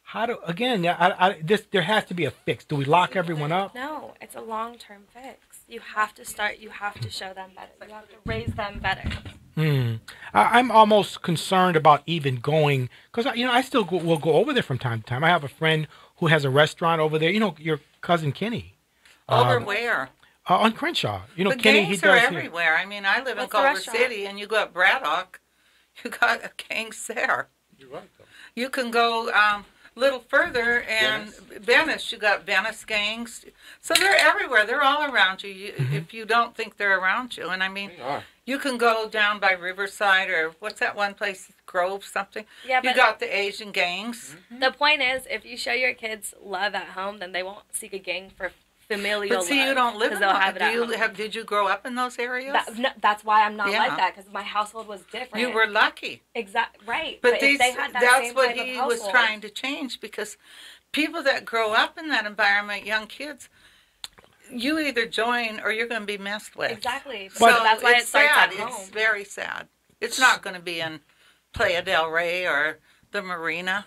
how do again? There has to be a fix. Do we lock everyone up? No, it's a long-term fix. You have to start. You have to show them better. You have to raise them better. I'm almost concerned about even going because I still will go over there from time to time. I have a friend who has a restaurant over there. Your cousin Kenny. Over where? On Crenshaw. The Kenny. gangs He are does everywhere. I mean, I live in What's the Culver restaurant? City, and you go up Braddock, you got gangs there. You're right, though. You can go a little further, and Venice, you got Venice gangs. So they're everywhere. They're all around you, if you don't think they're around you. And I mean, They are. you can go down by Riverside or what's that one place, Grove something. Yeah, You but got the Asian gangs. the point is, if you show your kids love at home, then they won't seek a gang for familial But see, love. you don't live 'cause in they'll have it at those. home. Did you grow up in those areas? That's why I'm not Yeah. like that, because my household was different. You were lucky. Right. But if they had that that's same what type of he was household- trying to change, because people that grow up in that environment, young kids, you either join or you're going to be messed with. Exactly. So So that's why it it's starts sad. at home. It's very sad. It's not going to be in Playa del Rey or the Marina.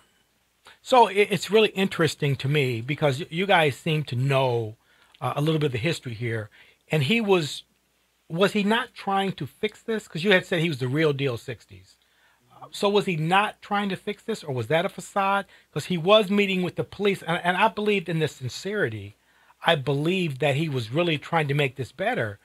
So it's really interesting to me because you guys seem to know a little bit of the history here. And was he not trying to fix this? Because you had said he was the real deal 60s. So was he not trying to fix this, or was that a facade? Because he was meeting with the police, and I believed in this sincerity. I believed that he was really trying to make this better.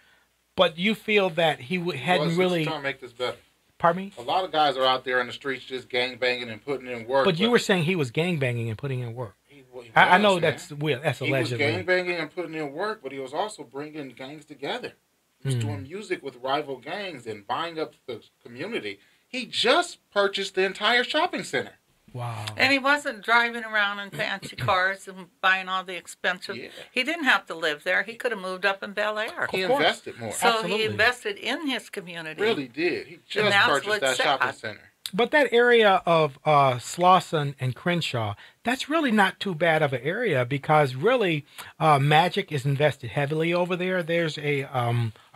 But you feel that he hadn't really... trying to make this better. Pardon me? A lot of guys are out there in the streets just gang banging and putting in work. But you were saying he was gangbanging and putting in work. He was, I know man. that's weird. That's He was allegedly. gang banging and putting in work, but he was also bringing gangs together. He was doing music with rival gangs and buying up the community. He just purchased the entire shopping center. Wow. And he wasn't driving around in fancy cars and buying all the expensive. Yeah. He didn't have to live there. He could have moved up in Bel Air. He course. invested more. So Absolutely. he invested in his community. Really did. He just that's purchased what's that sad. shopping center. But that area of Slauson and Crenshaw, that's really not too bad of an area because really Magic is invested heavily over there. There's a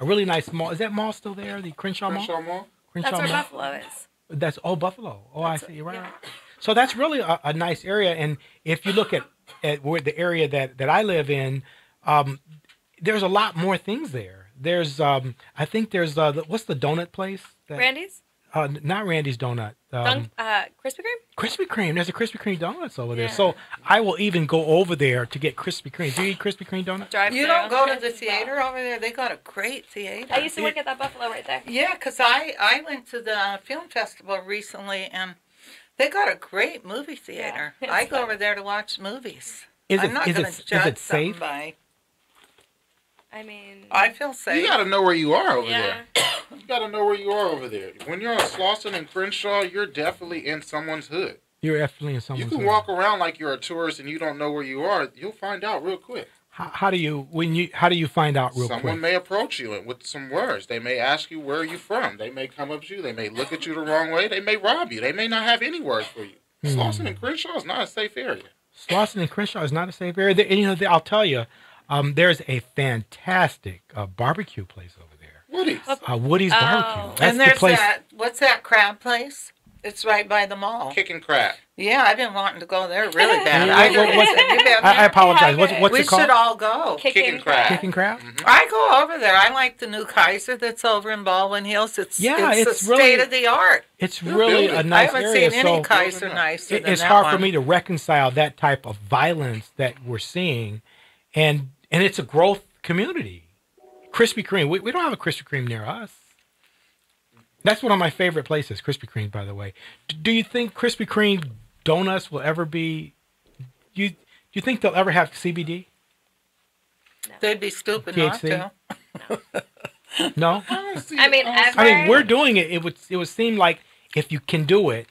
really nice mall. Is that mall still there? The Crenshaw Mall? Crenshaw Mall? That's where Mall? Buffalo is. That's Buffalo. Oh, I see. Right. yeah. So that's really a nice area. And if you look at where the area that I live in, there's a lot more things there. There's I think there's what's the donut place? Randy's? Not Randy's Donut. Krispy Kreme? Krispy Kreme. There's a Krispy Kreme donuts over there. Yeah. So I will even go over there to get Krispy Kreme. Do you eat Krispy Kreme donuts? Drive You through. don't go to the theater over there? They got a great theater. I used to work at that Buffalo right there. Yeah, because I went to the film festival recently, and they got a great movie theater. Yeah, I it's go fun. over there to watch movies. Is I'm not is going it to judge safe? somebody. I mean, I feel safe. You got to know where you are over yeah. there. You got to know where you are over there. When you're on Slauson and Crenshaw, you're definitely in someone's hood. You're definitely in You someone's can hood. walk around like you're a tourist and you don't know where you are. You'll find out real quick. How do you find out real Someone quick? may approach you with some words. They may ask you, where are you from? They may come up to you. They may look at you the wrong way. They may rob you. They may not have any words for you. Slauson and Crenshaw is not a safe area. Slauson and Crenshaw is not a safe area. And, I'll tell you, there's a fantastic barbecue place over there. Woody's. Woody's Barbecue. That's and the there's place. what's that crab place? It's right by the mall. Kicking Crab. Yeah, I've been wanting to go there really bad. I apologize. What's we it called? should all go. Kicking Crab. Kicking Crab? Mm-hmm. I go over there. I like the new Kaiser that's over in Baldwin Hills. It's really, state of the art. It's really a I nice haven't area. seen any Kaiser nicer than it's that hard one. for me to reconcile that type of violence that we're seeing, and it's a growth community. Krispy Kreme. We don't have a Krispy Kreme near us. That's one of my favorite places, Krispy Kreme, by the way. Do you think Krispy Kreme donuts will ever be... Do you think they'll ever have CBD? No. They'd be stupid not THC? to. No? I mean, ever. I mean, we're doing it. It would seem like if you can do it,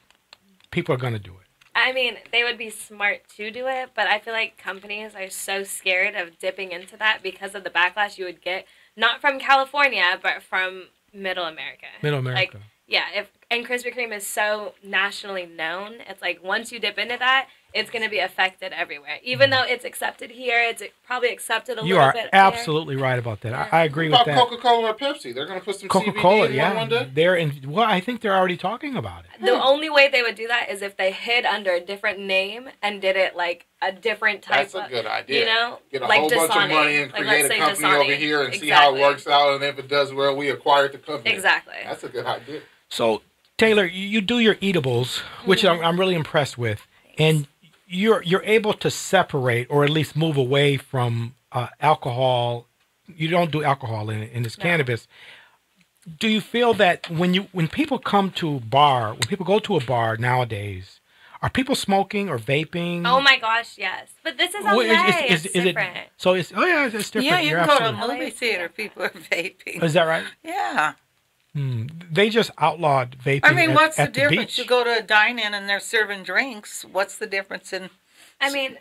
people are going to do it. I mean, they would be smart to do it, but I feel like companies are so scared of dipping into that because of the backlash you would get, not from California, but from Middle America. Middle America. Like, yeah, and Krispy Kreme is so nationally known, it's like once you dip into that, it's going to be affected everywhere. Even though it's accepted here, it's probably accepted a You little are bit absolutely right about that. I agree with What that. about Coca-Cola or Pepsi? They're going to put some Coca-Cola, CBD in yeah. one day? They're in. Well, I think they're already talking about it. The only way they would do that is if they hid under a different name and did it like a different type That's a good idea. You know? Get a like whole bunch of Dasani. money and Like, create let's a say company Dasani. over here and see how it works out. And if it does well, we acquired the company. Exactly. That's a good idea. So, Taylor, you do your eatables, which I'm really impressed with, and you're able to separate or at least move away from alcohol. You don't do alcohol in this cannabis. Do you feel that when people come to a bar, when people go to a bar nowadays, are people smoking or vaping? Oh my gosh, yes. But this is LA. It's different. So it's it's different. Yeah, you You're can go to a absolutely- movie theater. People are vaping. Is that right? Yeah. They just outlawed vaping. I mean, what's the at difference? beach. You go to a dine-in and they're serving drinks. What's the difference in... I mean,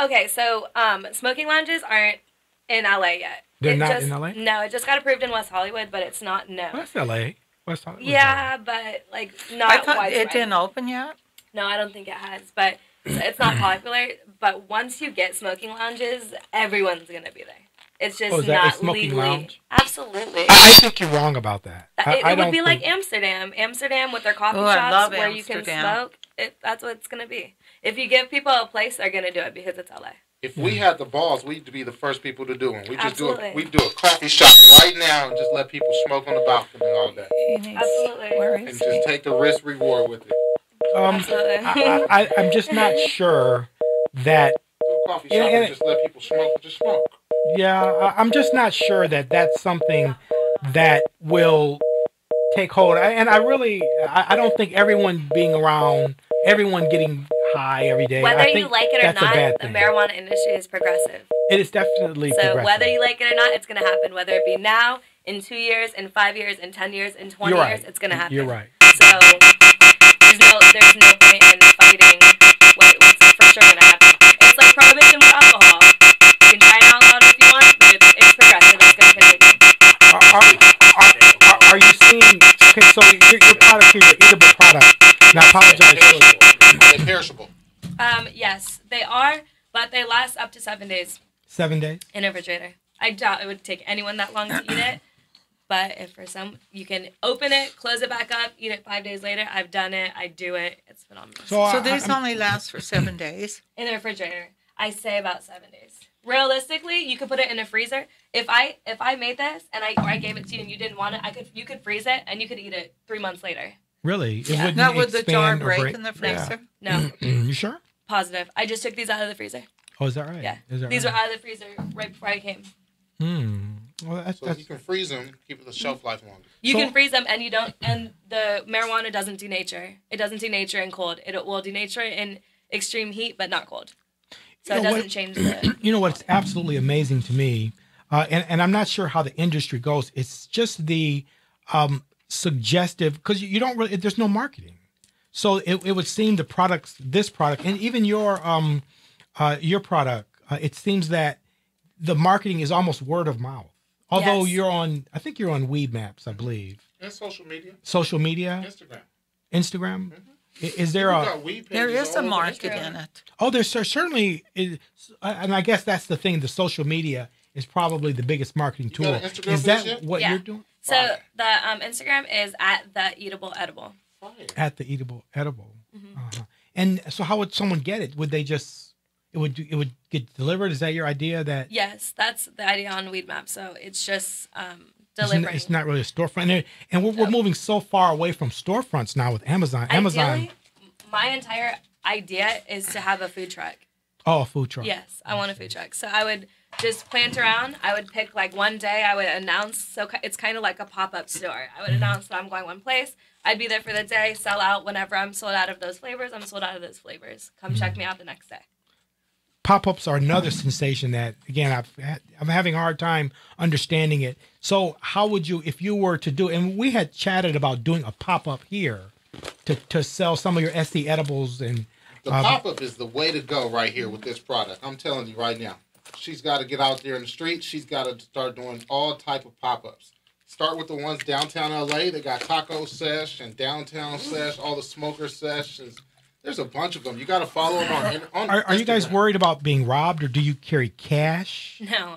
okay, so smoking lounges aren't in LA yet. They're not in LA? No, it just got approved in West Hollywood, but it's not Well, that's LA. West Hollywood. Yeah, but like I not thought widespread. it didn't open yet. No, I don't think it has, but it's not popular. But once you get smoking lounges, everyone's gonna be there. It's just is that a not smoking legally. lounge? Absolutely. I think you're wrong about that. It I would don't be like think- Amsterdam. Amsterdam with their coffee Ooh, I shops love where Amsterdam. you can smoke. That's what it's going to be. If you give people a place, they're going to do it because it's LA. If we had the balls, we'd be the first people to do it. We just Absolutely. we do a coffee shop right now and just let people smoke on the balcony all day. Absolutely. Where And is just take the risk reward with it. Absolutely. I'm just not sure that. Do a coffee shop and just let people smoke. Just smoke. Yeah, I'm just not sure that that's something that will take hold. And I don't think everyone being around, everyone getting high every day. Whether I you think like it or that's a not, bad the thing. marijuana industry is progressive. It is definitely So progressive. whether you like it or not, it's going to happen. Whether it be now, in 2 years, in 5 years, in 10 years, in 20 You're years, right. it's going to happen. You're right. So there's no point in fighting what's for sure going to happen. It's like prohibition with alcohol. You can try it out loud if you want, but it's progressive. It's going to continue. Are you seeing? Okay, so your product here, your eatable product. And I apologize. Are they perishable? Yes, they are, but they last up to 7 days 7 days. in a refrigerator. I doubt it would take anyone that long to eat it. But if for some, you can open it, close it back up, eat it 5 days later. I've done it. I do it. It's phenomenal. So these only last for 7 days? In the refrigerator, I say about 7 days. Realistically, you could put it in a freezer. If I made this and I gave it to you and you didn't want it, you could freeze it and you could eat it 3 months later. Really? It Yeah. wouldn't Now, would the jar expand or break in the freezer? No, You sure? positive. I just took these out of the freezer. Oh, is that right? Yeah, Is that these right? were out of the freezer right before I came. Well, So you can freeze them, keep the shelf life longer. You So- can freeze them, and you don't. And the marijuana doesn't denature. It doesn't denature in cold. It will denature in extreme heat, but not cold. So You it know doesn't what? change the. You know what's absolutely amazing to me, and I'm not sure how the industry goes. It's just the suggestive, because you don't really. There's no marketing, so it would seem this product, and even your product. It seems that the marketing is almost word of mouth. Although Yes. I think you're on Weed Maps, I believe. And social media. Social media, Instagram. Is there We've a? got weed There pages is all a over market Instagram. in it. Oh, there's certainly, and I guess that's the thing. The social media is probably the biggest marketing tool. got an Instagram Is that page yet? what Yeah. you're doing? So the Instagram is at the eatable edible. fire. At the edible. Uh-huh. And so, how would someone get it? Would they just it would get delivered? Is that your idea? That Yes, that's the idea on Weed Map. So it's just delivering. It's not really a storefront, and we're moving so far away from storefronts now with Amazon. Ideally, my entire idea is to have a food truck. Oh, a food truck. Yes, I want a food truck. So I would just plant around. I would pick like one day. I would announce. So it's kind of like a pop-up store. I would announce that I'm going one place. I'd be there for the day, sell out. Whenever I'm sold out of those flavors, I'm sold out of those flavors. Come check me out the next day. Pop-ups are another sensation that, again, I'm having a hard time understanding it. So how would you, if you were to do, and we had chatted about doing a pop-up here to sell some of your SC edibles and... The pop-up is the way to go right here with this product. I'm telling you right now. She's got to get out there in the street. She's got to start doing all type of pop-ups. Start with the ones downtown LA. They got Taco Sesh and Downtown Sesh, all the smoker sessions. There's a bunch of them. You got to follow them on Are you guys worried about being robbed, or do you carry cash? No.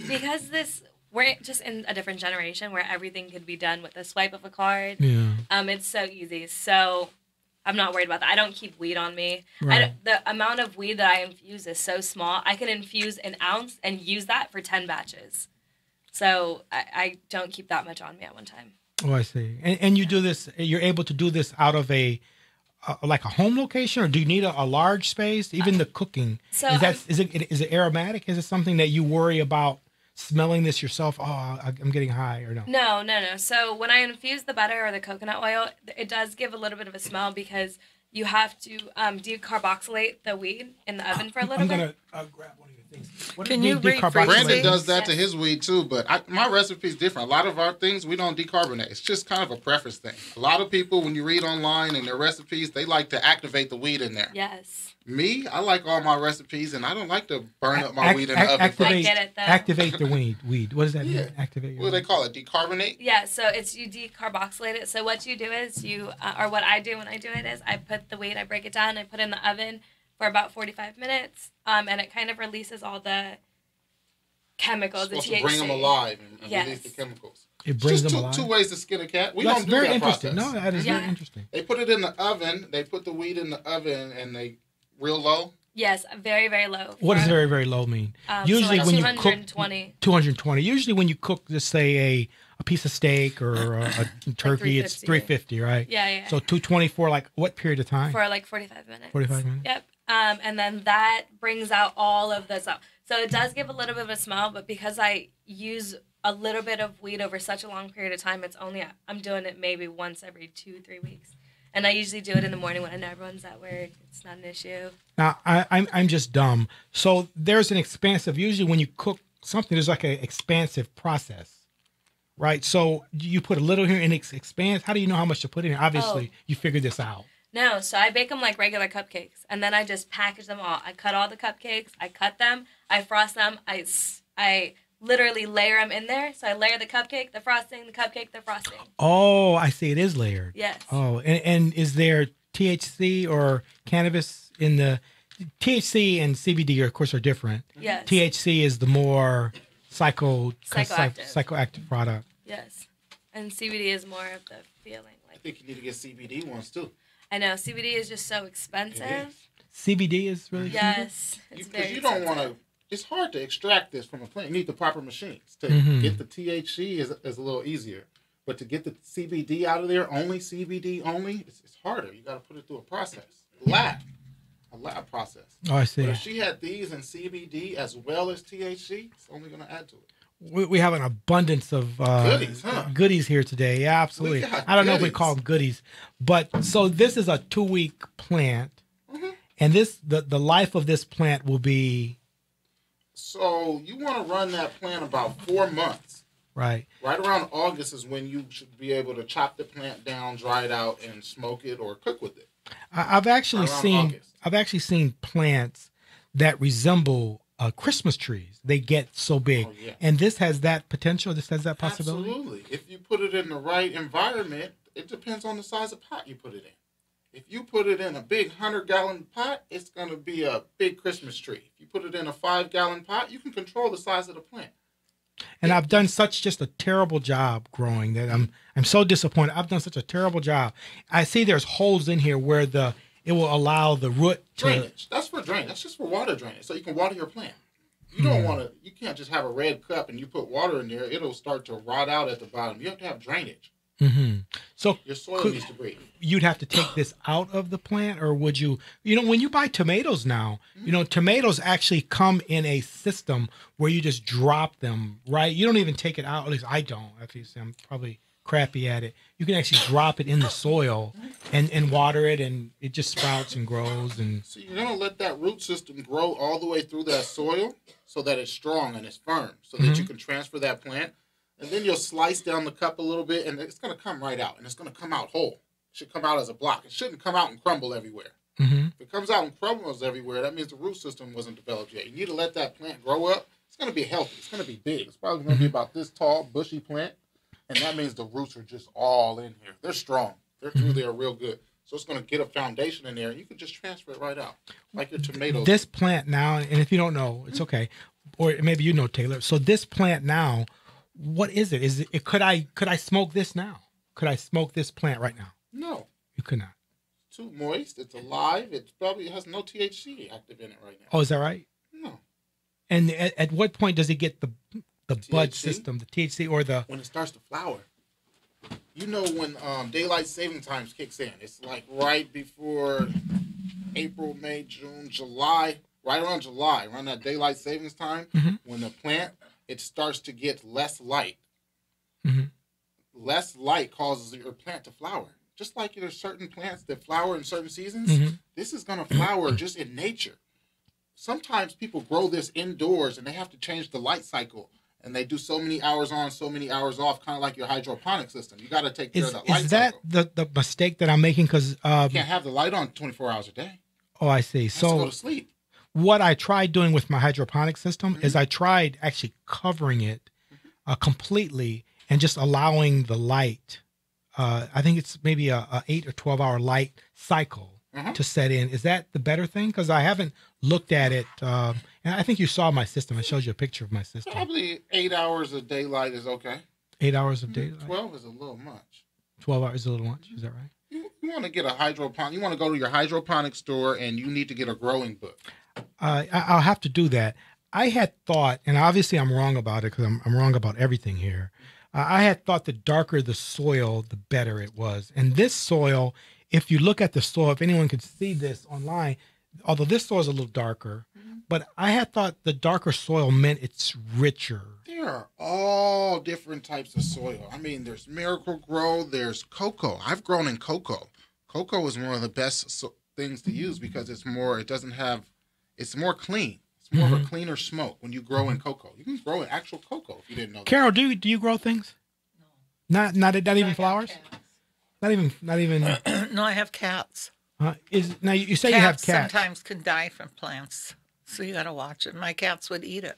Because we're just in a different generation where everything could be done with a swipe of a card. Yeah. It's so easy. So I'm not worried about that. I don't keep weed on me. Right. The amount of weed that I infuse is so small. I can infuse an ounce and use that for 10 batches. So I don't keep that much on me at one time. Oh, I see. And you do this, you're able to do this out of like a home location, or do you need a large space? Even the cooking. So is it aromatic? Is it something that you worry about smelling this yourself? Oh, I'm getting high, or no? No. So when I infuse the butter or the coconut oil, it does give a little bit of a smell because you have to decarboxylate the weed in the oven for a little bit. I'm going to grab one of your things. What Can do you read decarboxylate? Brandon does that to Yes. his weed too, but my recipe's different. A lot of our things, we don't decarbonate. It's just kind of a preference thing. A lot of people, when you read online and their recipes, they like to activate the weed in there. Yes. Me, I like all my recipes, and I don't like to burn up my weed in the oven. Activate, I get it, though. activate the weed. What does that Yeah. mean? Activate your What do they call it? Decarbonate? Yeah, so you decarboxylate it. So what you do is or what I do when I do it is I put the weed, I break it down, I put it in the oven for about 45 minutes, and it kind of releases all the chemicals, Supposed the to THC. bring them alive and Yes. release the chemicals. It brings Just them alive. two ways to skin a cat. We That's don't do very that interesting. process. No, that is very Yeah. interesting. They put it in the oven. They put the weed in the oven, and they real low. Yes, very, very low. What does very, very low mean? Usually when you cook 220. 220. Usually when you cook, just say a piece of steak or a turkey, it's 350, right? Yeah. So 220 for like what period of time? For like 45 minutes. 45 minutes. Yep. And then that brings out all of this out. So it does give a little bit of a smell, but because I use a little bit of weed over such a long period of time, I'm doing it maybe once every 2-3 weeks. And I usually do it in the morning when everyone's at work. It's not an issue. Now, I'm just dumb. So there's an expansive, usually when you cook something, there's like an expansive process, right? So you put a little here and it expands. How do you know how much to put in? Obviously, you figured this out. No, so I bake them like regular cupcakes, and then I just package them all. I cut all the cupcakes, I cut them, I frost them, I literally layer them in there. So I layer the cupcake, the frosting, the cupcake, the frosting. Oh, I see. It is layered. Yes. Oh, and is there THC or cannabis in the THC and CBD? Of course, are different. Yes. THC is the more Psychoactive. psychoactive product. Yes. And CBD is more of the feeling. I think you need to get CBD ones too. I know CBD is just so expensive. CBD is really Yes, it's Because very you don't expensive. want to. It's hard to extract this from a plant. You need the proper machines to get the THC is a little easier, but to get the CBD out of there, only CBD only, it's harder. You got to put it through a process, a lab process. Oh, I see. But if she had these and CBD as well as THC, it's only going to add to it. We have an abundance of goodies here today. Yeah, absolutely. We got I don't know if we goodies. call them goodies, but so this is a 2-week plant, and the life of this plant will be So you want to run that plant about 4 months. right. Right around August is when you should be able to chop the plant down, dry it out, and smoke it or cook with it. I've actually Around August. seen plants that resemble Christmas trees. They get so big, Oh, yeah. and this has that potential. This has that possibility. Absolutely. If you put it in the right environment, it depends on the size of pot you put it in. If you put it in a big 100-gallon pot, it's going to be a big Christmas tree. If you put it in a 5-gallon pot, you can control the size of the plant. And I've done just a terrible job growing that I'm so disappointed. I've done such a terrible job. I see there's holes in here where it will allow the root to Drainage. That's for drainage. That's just for water drainage, so you can water your plant. You don't want to. You can't just have a red cup and you put water in there. It'll start to rot out at the bottom. You have to have drainage. Mm-hmm. So your soil needs to breathe. You'd have to take this out of the plant, or would you? When you buy tomatoes now, tomatoes actually come in a system where you just drop them, right? You don't even take it out. At least I don't. I'm probably crappy at it. You can actually drop it in the soil and water it, and it just sprouts and grows. And so you're gonna let that root system grow all the way through that soil so that it's strong and it's firm, so that you can transfer that plant. And then you'll slice down the cup a little bit, and it's going to come right out. And it's going to come out whole. It should come out as a block. It shouldn't come out and crumble everywhere. Mm-hmm. If it comes out and crumbles everywhere, that means the root system wasn't developed yet. You need to let that plant grow up. It's going to be healthy. It's going to be big. It's probably going to be about this tall, bushy plant. And that means the roots are just all in here. They're strong. They're through there real good. So it's going to get a foundation in there, and you can just transfer it right out, like your tomatoes. This plant now, and if you don't know, it's okay. Or maybe you know, Taylor. So this plant now, what is it? Is it could I smoke this now? Could I smoke this plant right now? No. You could not. It's too moist. It's alive. It probably has no THC active in it right now. Oh, is that right? No. And at what point does it get the bud system, the THC, or the... When it starts to flower. You know when daylight saving times kicks in. It's like right before April, May, June, July. Right around July, around that daylight savings time, when the plant... it starts to get less light. Mm-hmm. Less light causes your plant to flower. Just like there's certain plants that flower in certain seasons, this is going to flower just in nature. Sometimes people grow this indoors and they have to change the light cycle. And they do so many hours on, so many hours off, kind of like your hydroponic system. You got to take care of that light cycle. Is that the mistake that I'm making? Because you can't have the light on 24 hours a day. Oh, I see. So go to sleep. What I tried doing with my hydroponic system is I tried actually covering it completely and just allowing the light. I think it's maybe a 8 or 12 hour light cycle to set in. Is that the better thing? Because I haven't looked at it. And I think you saw my system. I showed you a picture of my system. Probably 8 hours of daylight is okay. 8 hours of daylight? 12 is a little much. 12 hours is a little much. Is that right? You want to get a hydroponic. You want to go to your hydroponic store and you need to get a growing book. I'll have to do that. I had thought, and obviously I'm wrong about it because I'm wrong about everything here. I had thought the darker the soil, the better it was. And this soil, if you look at the soil, if anyone could see this online, although this soil is a little darker, but I had thought the darker soil meant it's richer. There are all different types of soil. I mean, there's Miracle Grow, there's cocoa. I've grown in cocoa. Cocoa is one of the best things to use because it's more clean. It's more of a cleaner smoke when you grow in cocoa. You can grow in actual cocoa if you didn't know that. Carol, do you grow things? No. Not even flowers? Not even. No, I have cats. Now you say you have cats. Sometimes can die from plants, so you got to watch it. My cats would eat it.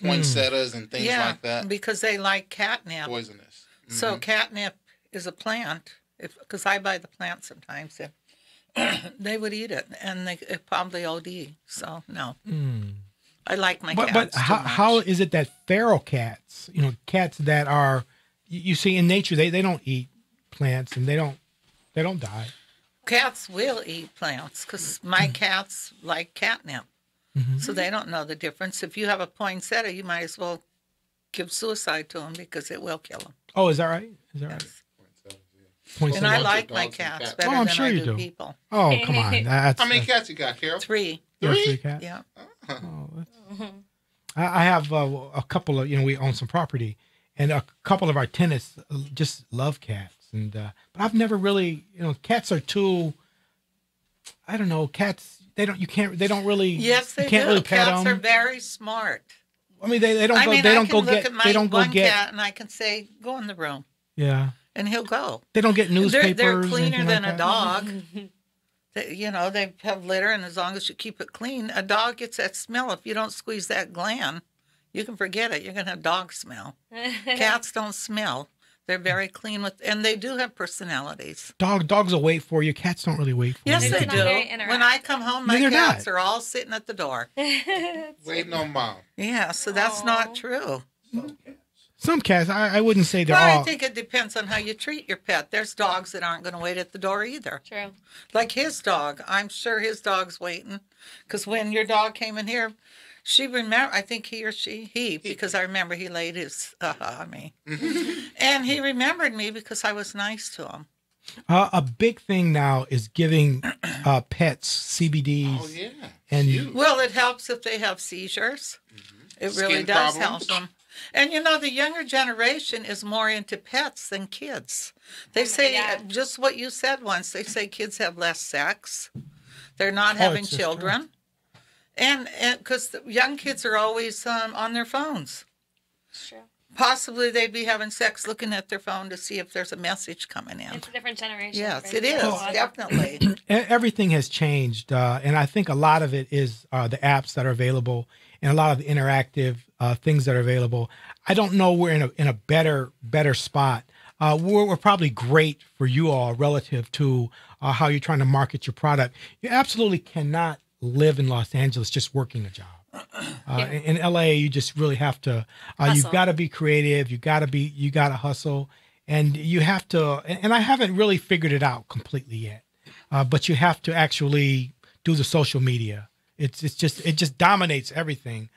Poinsettias and things like that. Because they like catnip. Poisonous. Mm-hmm. So catnip is a plant. Because I buy the plant sometimes. They would eat it, and they probably OD. So no, I like my cats. But how is it that feral cats, cats that are, you see in nature, they don't eat plants and they don't die. Cats will eat plants because my cats like catnip, so they don't know the difference. If you have a poinsettia, you might as well give suicide to them because it will kill them. Oh, is that right? Yes. And I like my cats better than I do people. Oh, come on. How many cats you got, Carol? 3. 3 cats? Yeah. I have a couple of, we own some property, and a couple of our tenants just love cats. And but I've never really, cats are too, I don't know, cats, they don't really, yes, they can't do. really pet Cats them. are very smart. I mean, they don't go get cat and I can say, go in the room. Yeah. And he'll go. They don't get newspapers. They're cleaner than like a dog. They have litter, and as long as you keep it clean, a dog gets that smell. If you don't squeeze that gland, you can forget it. You're going to have dog smell. Cats don't smell. They're very clean and they do have personalities. Dogs will wait for you. Cats don't really wait for you. Yes, they do. When I come home, my cats are all sitting at the door. Waiting on mom. Yeah, so that's not true. Some cats. Some cats, I wouldn't say they're Well, all. I think it depends on how you treat your pet. There's dogs that aren't going to wait at the door either. True. Like his dog. I'm sure his dog's waiting. Because when your dog came in here, she remember. I think he or he, because I remember he laid his on me. And he remembered me because I was nice to him. A big thing now is giving pets CBDs. Oh yeah. And- Huge. Well, it helps if they have seizures. It really Skin does problems. help them. And you know, the younger generation is more into pets than kids. They say yeah. just what you said once. They say kids have less sex. They're not Oh, having it's just children. And because young kids are always on their phones. It's true. Possibly they'd be having sex looking at their phone to see if there's a message coming in. It's a different generation. Yes, Very it is, different. definitely. Everything has changed, and I think a lot of it is the apps that are available and a lot of the interactive things that are available. I don't know we're in a better spot. We're probably great for you all relative to how you're trying to market your product. You absolutely cannot live in Los Angeles just working a job. In LA, you just really have to. You've Hustle. got to be creative. You got to hustle, and you have to. And I haven't really figured it out completely yet, but you have to actually do the social media. It just dominates everything.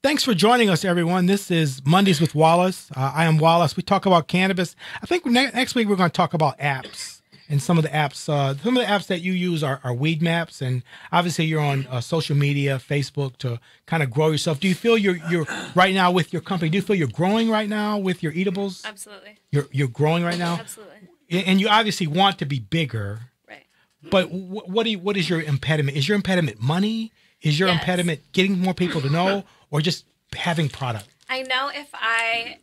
Thanks for joining us, everyone. This is Mondays with Wallace. I am Wallace. We talk about cannabis. I think next week we're going to talk about apps and some of the apps. Some of the apps that you use are weed maps, and obviously you're on social media, Facebook, to kind of grow yourself. Do you feel you're right now with your company? Do you feel you're growing right now with your eatables? Absolutely. You're growing right now, Absolutely. and you obviously want to be bigger. Right. But what is your impediment? Is your impediment money? Is your Yes. impediment getting more people to know, or just having product? I know if I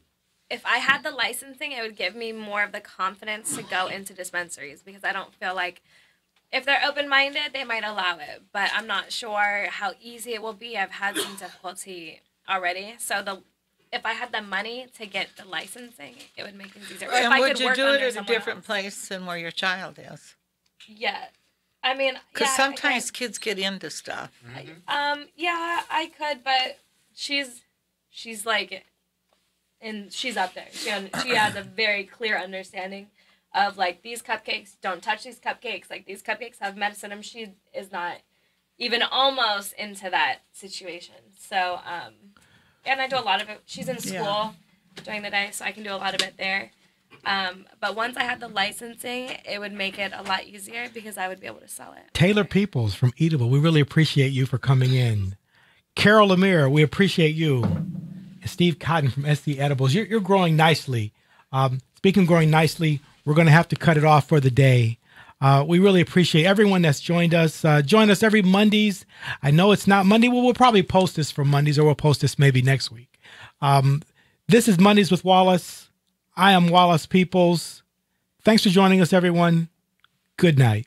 had the licensing, it would give me more of the confidence to go into dispensaries, because I don't feel like if they're open-minded, they might allow it. But I'm not sure how easy it will be. I've had some difficulty already. So if I had the money to get the licensing, it would make things easier. Or if And I would could you work do it under at a someone different else. place than where your child is? Yeah. I mean, Because yeah, sometimes kids get into stuff. yeah, I could, but she's like, and she's up there. She has a very clear understanding of, like, these cupcakes, don't touch these cupcakes. Like, these cupcakes have medicine in them. She is not even almost into that situation. So, and I do a lot of it. She's in school during the day, so I can do a lot of it there. But once I had the licensing, it would make it a lot easier because I would be able to sell it. Taylor Peoples from Eatable, we really appreciate you for coming in. Carol Lemire, we appreciate you. And Steve Cotton from SC Edibles, you're growing nicely. Speaking of growing nicely, we're going to have to cut it off for the day. We really appreciate everyone that's joined us. Join us every Mondays. I know it's not Monday. We'll probably post this for Mondays, or we'll post this maybe next week. This is Mondays with Wallace. I am Wallace Peoples. Thanks for joining us, everyone. Good night.